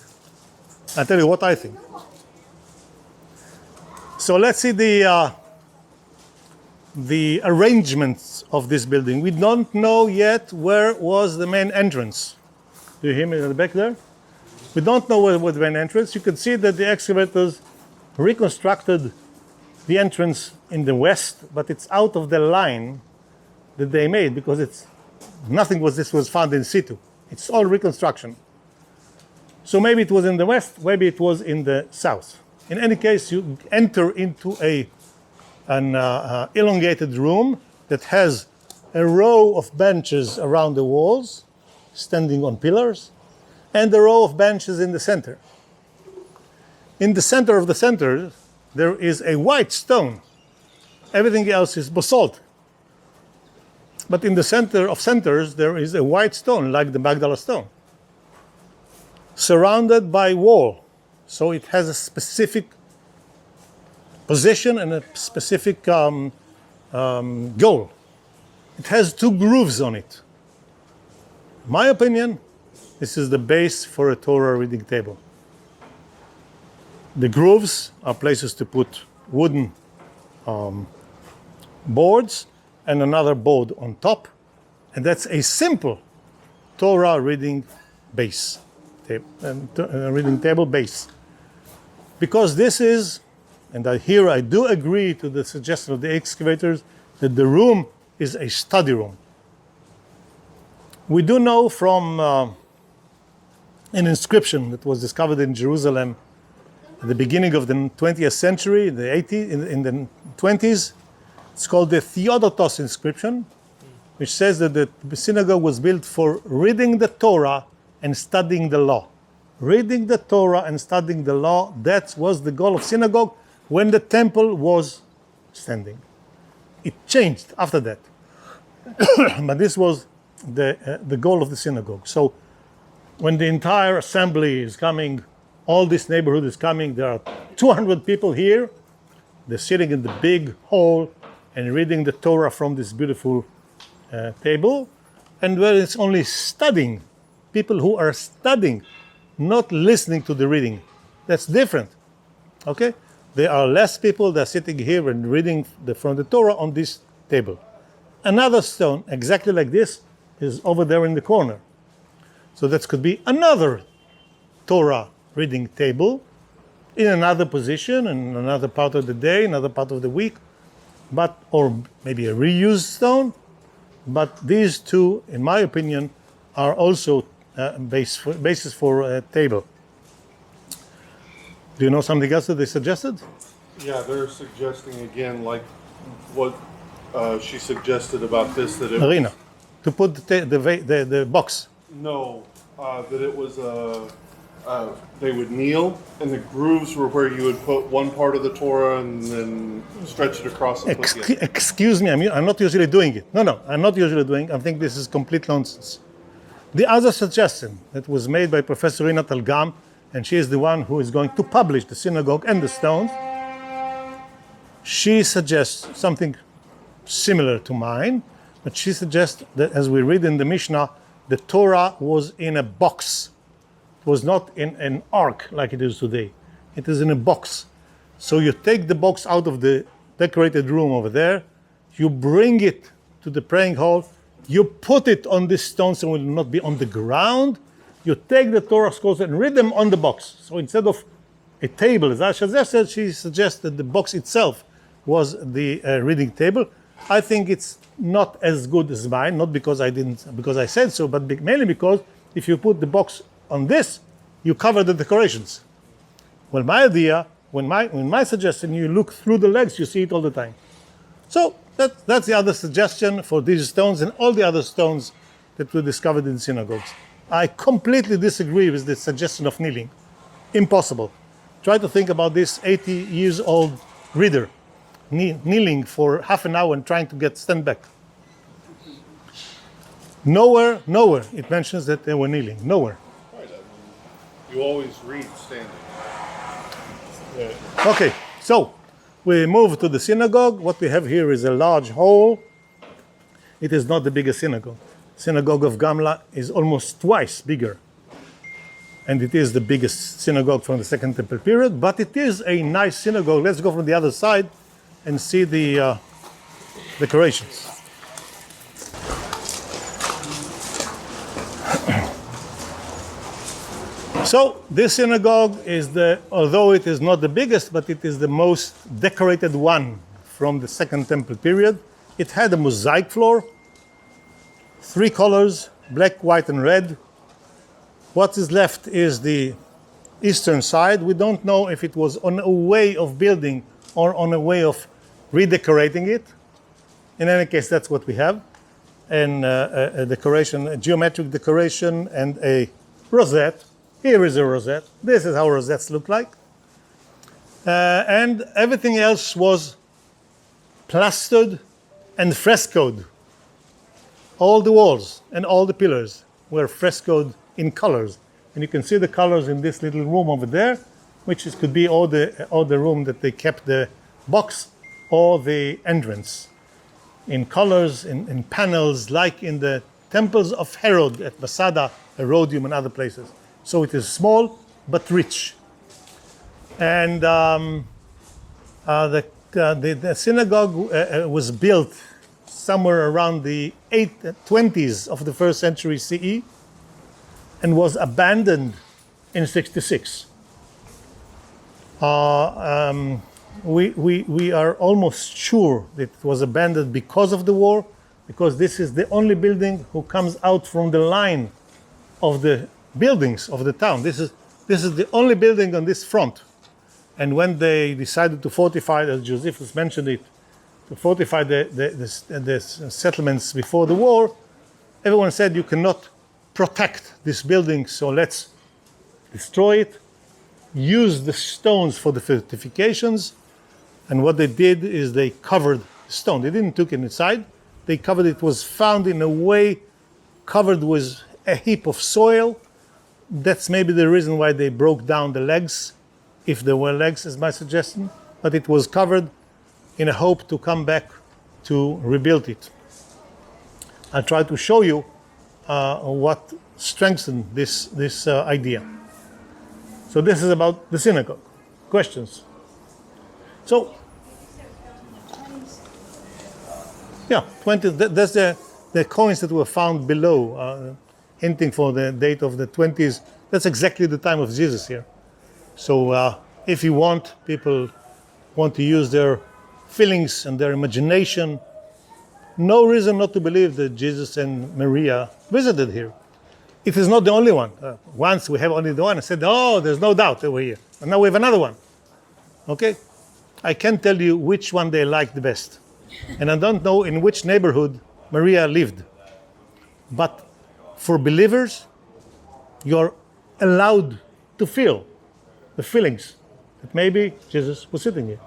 I'll tell you what I think. So let's see the arrangements of this building. We don't know yet where was the main entrance. Do you hear me in the back there? We don't know where was the main entrance. You can see that the excavators reconstructed the entrance in the west, but it's out of the line that they made because this was found in situ. It's all reconstruction. So maybe it was in the west, maybe it was in the south. In any case, you enter into an elongated room that has a row of benches around the walls, standing on pillars, and a row of benches in the center. In the center of the center, there is a white stone. Everything else is basalt. But in the center of centers, there is a white stone, like the Magdala Stone, surrounded by wall. So it has a specific position and a specific goal. It has two grooves on it. In my opinion, this is the base for a Torah reading table. The grooves are places to put wooden boards and another board on top, and that's a simple Torah reading base, reading table base. Because this is, and here I do agree to the suggestion of the excavators, that the room is a study room. We do know from an inscription that was discovered in Jerusalem at the beginning of the 20th century, in the 20s. It's called the Theodotos Inscription, which says that the synagogue was built for reading the Torah and studying the law. Reading the Torah and studying the law, that was the goal of synagogue when the temple was standing. It changed after that. But this was the goal of the synagogue. So when the entire assembly is coming, all this neighborhood is coming, there are 200 people here. They're sitting in the big hall and reading the Torah from this beautiful table. And where it's only studying, people who are studying, not listening to the reading. That's different, okay? There are less people that are sitting here and reading from the Torah on this table. Another stone, exactly like this, is over there in the corner. So that could be another Torah reading table in another position, in another part of the day, another part of the week, or maybe a reused stone. But these two, in my opinion, are also basis for a table. Do you know something else that they suggested? Yeah, they're suggesting again, like what she suggested about this, that it Arena, to put the box. No, that it was they would kneel, and the grooves were where you would put one part of the Torah and then stretch it across and put the other. Excuse me, I'm not usually doing it. No, I'm not usually doing it. I think this is complete nonsense. The other suggestion that was made by Professor Rina Talgam, and she is the one who is going to publish the synagogue and the stones, she suggests something similar to mine, but she suggests that, as we read in the Mishnah, the Torah was in a box. It was not in an ark like it is today. It is in a box. So you take the box out of the decorated room over there, you bring it to the praying hall, you put it on this stone so it will not be on the ground, you take the Torah scrolls and read them on the box. So instead of a table, as Asha said, she suggests that the box itself was the reading table. I think it's not as good as mine, not because I said so, but mainly because if you put the box on this, you cover the decorations. Well, my idea, when my suggestion, you look through the legs, you see it all the time. So that's the other suggestion for these stones and all the other stones that were discovered in synagogues. I completely disagree with the suggestion of kneeling. Impossible. Try to think about this 80 years old reader kneeling for half an hour and trying to stand back. Nowhere it mentions that they were kneeling. Nowhere. Right, you always read standing. Yeah. Okay, so we move to the synagogue. What we have here is a large hall. It is not the biggest synagogue. Synagogue of Gamla is almost twice bigger. And it is the biggest synagogue from the Second Temple period, but it is a nice synagogue. Let's go from the other side and see the decorations. So this synagogue is although it is not the biggest, but it is the most decorated one from the Second Temple period. It had a mosaic floor, 3 colors, black, white, and red. What is left is the eastern side. We don't know if it was on a way of building or on a way of redecorating it. In any case, that's what we have. And a decoration, a geometric decoration, and a rosette. Here is a rosette. This is how rosettes look like. And everything else was plastered and frescoed. All the walls and all the pillars were frescoed in colors. And you can see the colors in this little room over there, which could be all the room that they kept the box or the entrance. In colors, in panels, like in the temples of Herod at Masada, Herodium, and other places. So it is small but rich. And the synagogue was built somewhere around the 820s of the first century CE and was abandoned in 66. We are almost sure that it was abandoned because of the war, because this is the only building who comes out from the line of the buildings of the town. This is the only building on this front. And when they decided to fortify, as Josephus mentioned it, to fortify the settlements before the war, everyone said you cannot protect this building, so let's destroy it, use the stones for the fortifications. And what they did is they covered the stone. They didn't took it inside. They covered it. It was found in a way covered with a heap of soil. That's maybe the reason why they broke down the legs, if there were legs, is my suggestion. But it was covered in a hope to come back to rebuild it. I'll try to show you what strengthened this idea. So this is about the synagogue. Questions? So, yeah, 20. That's the coins that were found below, hinting for the date of the 20s. That's exactly the time of Jesus here. So, if you want, people want to use their feelings and their imagination. No reason not to believe that Jesus and Maria visited here. It is not the only one. Once we have only the one, I said, oh, there's no doubt over here. And now we have another one. Okay? I can't tell you which one they liked the best. And I don't know in which neighborhood Maria lived. But for believers, you're allowed to feel the feelings that maybe Jesus was sitting here.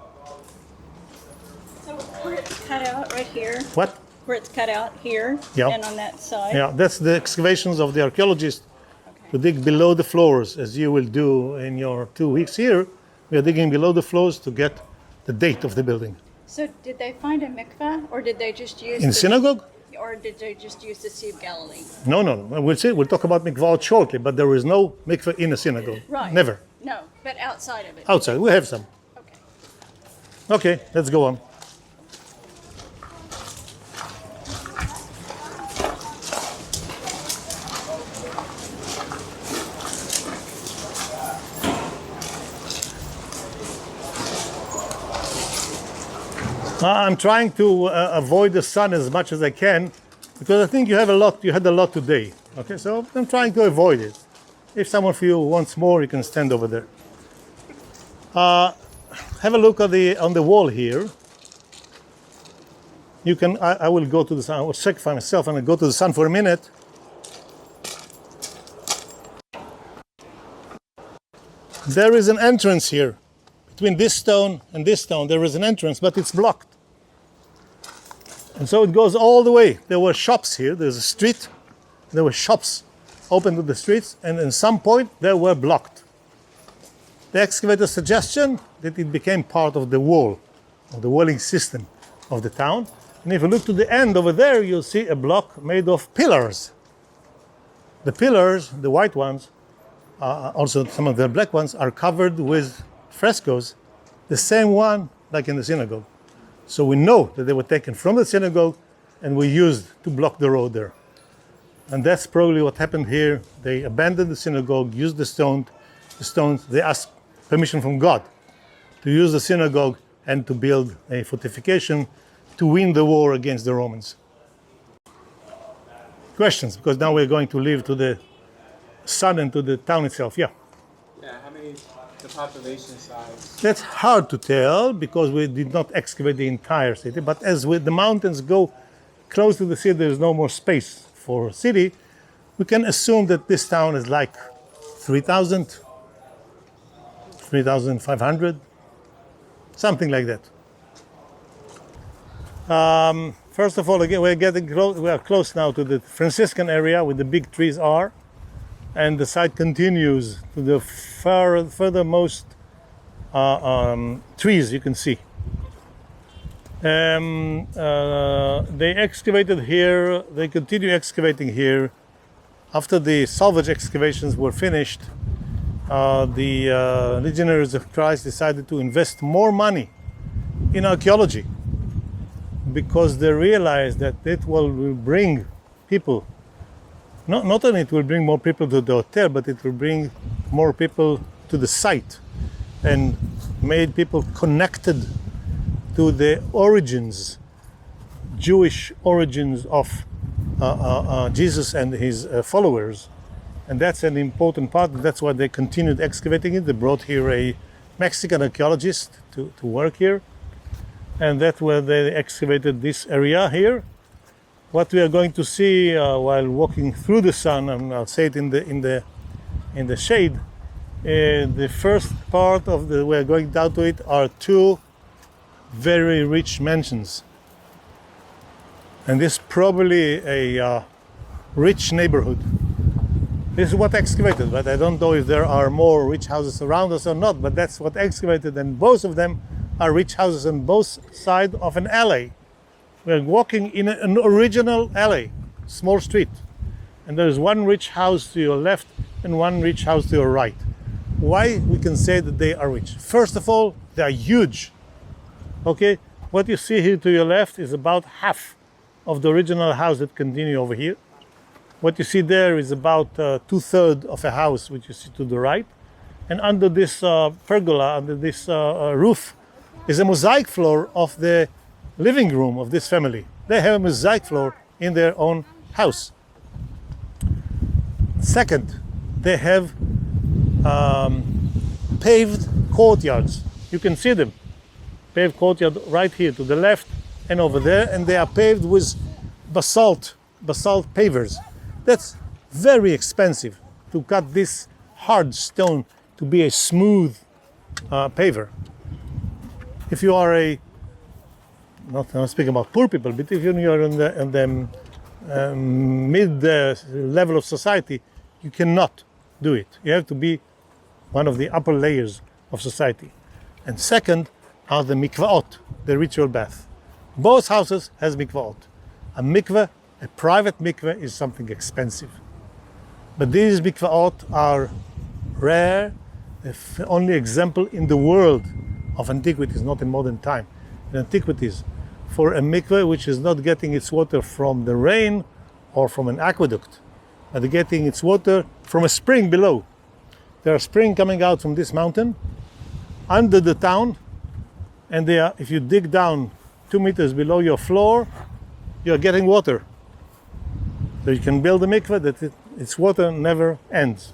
So where it's cut out right here, What? where it's cut out here, Yeah. and on that side. Yeah, that's the excavations of the archaeologists to dig below the floors, as you will do in your 2 weeks here. We are digging below the floors to get the date of the building. So did they find a mikveh, or did they just use In the synagogue? Or did they just use the Sea of Galilee? No. We'll see. We'll talk about mikvah shortly, but there is no mikveh in a synagogue. Right. Never. No, but outside of it. Outside, we have some. Okay. Okay, let's go on. I'm trying to avoid the sun as much as I can, because I think you had a lot today. Okay, so I'm trying to avoid it. If some of you wants more, you can stand over there. Have a look at on the wall here. You can. I will go to the sun. I will check for myself, and I'll go to the sun for a minute. There is an entrance here. Between this stone and this stone, there is an entrance, but it's blocked. And so it goes all the way. There were shops here. There's a street. There were shops open to the streets, and at some point they were blocked. The excavator's suggestion that it became part of the wall, of the walling system of the town. And if you look to the end over there, you'll see a block made of pillars. The pillars, the white ones, also some of the black ones, are covered with frescoes, the same one like in the synagogue. So we know that they were taken from the synagogue and were used to block the road there. And that's probably what happened here. They abandoned the synagogue, used the stones. They asked permission from God to use the synagogue and to build a fortification to win the war against the Romans. Questions? Because now we're going to leave to the sun and to the town itself. Yeah. Yeah, how many, the population size? That's hard to tell because we did not excavate the entire city. But as with the mountains go close to the city, there's no more space for a city. We can assume that this town is like 3,000, 3,500, something like that. First of all, again, we're getting close. We are close now to the Franciscan area where the big trees are, and the site continues to the furthermost trees you can see. They excavated here. They continue excavating here. After the salvage excavations were finished, the Legionaries of Christ decided to invest more money in archaeology because they realized that it will bring people. Not only it will bring more people to the hotel, but it will bring more people to the site and made people connected to the origins, Jewish origins of Jesus and his followers. And that's an important part. That's why they continued excavating it. They brought here a Mexican archaeologist to work here. And that's where they excavated this area here. What we are going to see while walking through the sun, and I'll say it in the shade, the first part of the we're going down to it are two very rich mansions, and this is probably a rich neighborhood. This is what excavated, but I don't know if there are more rich houses around us or not. But that's what excavated, and both of them are rich houses on both sides of an alley. We're walking in an original alley, small street, and there is one rich house to your left and one rich house to your right. Why we can say that they are rich? First of all, they are huge. Okay, what you see here to your left is about half of the original house that continue over here. What you see there is about 2/3 of a house which you see to the right. And under this pergola, under this roof, is a mosaic floor of the living room of this family. They have a mosaic floor in their own house. Second, they have paved courtyards. You can see them. Paved courtyard right here to the left and over there, and they are paved with basalt pavers. That's very expensive to cut this hard stone to be a smooth paver. If you are not speaking about poor people, but if you're in the mid level of society, you cannot do it. You have to be one of the upper layers of society. And second are the mikvaot, the ritual bath. Both houses has mikvaot. A mikveh, a private mikveh, is something expensive. But these mikvaot are rare, the only example in the world of antiquities, not in modern time. In antiquities, for a mikveh which is not getting its water from the rain or from an aqueduct, but getting its water from a spring below. There are springs coming out from this mountain under the town, and they are, if you dig down 2 meters below your floor, you are getting water. So you can build a mikveh that its water never ends.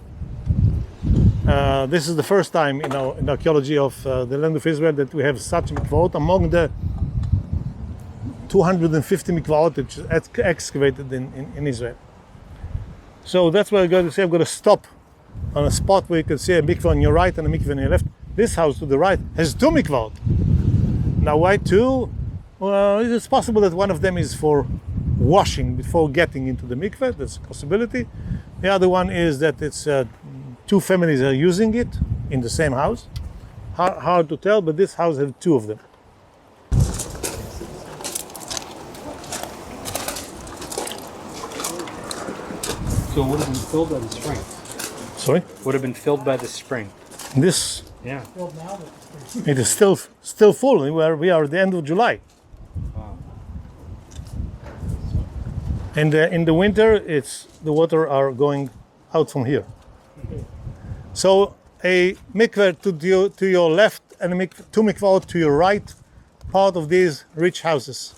This is the first time in archaeology of the land of Israel that we have such mikvaot among the 250 mikvaot which is excavated in Israel. So that's what I'm going to say. I'm going to stop on a spot where you can see a mikveh on your right and a mikveh on your left. This house to the right has 2 mikvaot. Now why 2? Well, it's possible that one of them is for washing before getting into the mikveh. That's a possibility. The other one is that it's 2 families are using it in the same house. Hard to tell, but this house has 2 of them. So it would have been filled by the spring. Sorry? Would have been filled by the spring. This, Yeah. it is still full. We are at the end of July. Wow. And in the winter, the water are going out from here. So a mikveh to your left and 2 mikvahot to your right, part of these rich houses.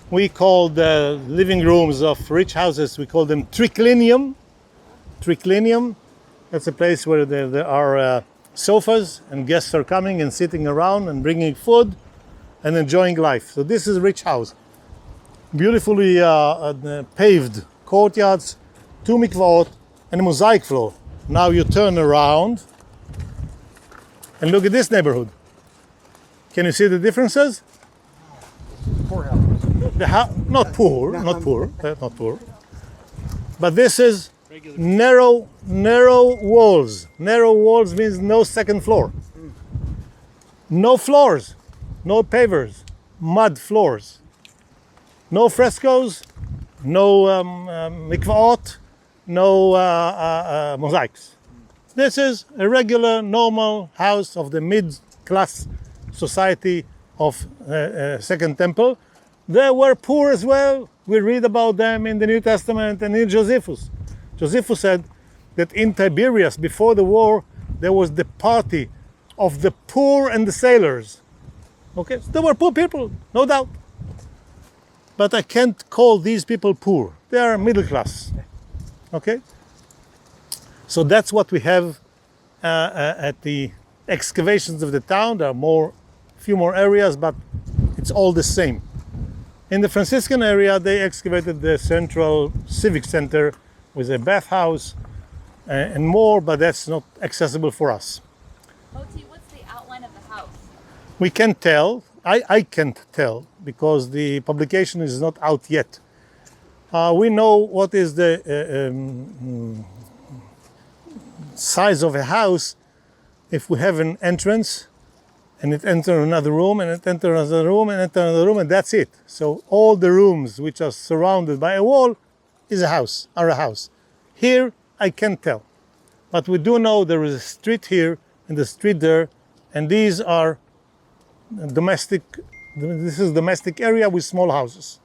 We call the living rooms of rich houses, we call them triclinium. triclinium. That's a place where there are sofas and guests are coming and sitting around and bringing food and enjoying life. So this is a rich house. Beautifully paved courtyards, 2 mikvaot, and a mosaic floor. Now you turn around and look at this neighborhood. Can you see the differences? Poorhouse. Not poor, not poor. But this is narrow walls. Narrow walls means no second floor. No floors, no pavers, mud floors. No frescoes, no mikvaot, no mosaics. This is a regular, normal house of the mid-class society of Second Temple. They were poor as well. We read about them in the New Testament and in Josephus. Josephus said that in Tiberias, before the war, there was the party of the poor and the sailors. Okay, so they were poor people, no doubt. But I can't call these people poor. They are middle class. Okay? So that's what we have at the excavations of the town. There are few more areas, but it's all the same. In the Franciscan area, they excavated the central civic center with a bathhouse and more, but that's not accessible for us. Moti, what's the outline of the house? We can't tell. I can't tell because the publication is not out yet. We know what is the size of a house if we have an entrance and it enters another room and it enters another room and enters another room, and that's it. So all the rooms which are surrounded by a wall are a house. Here I can't tell, but we do know there is a street here and a street there, and these are domestic area with small houses.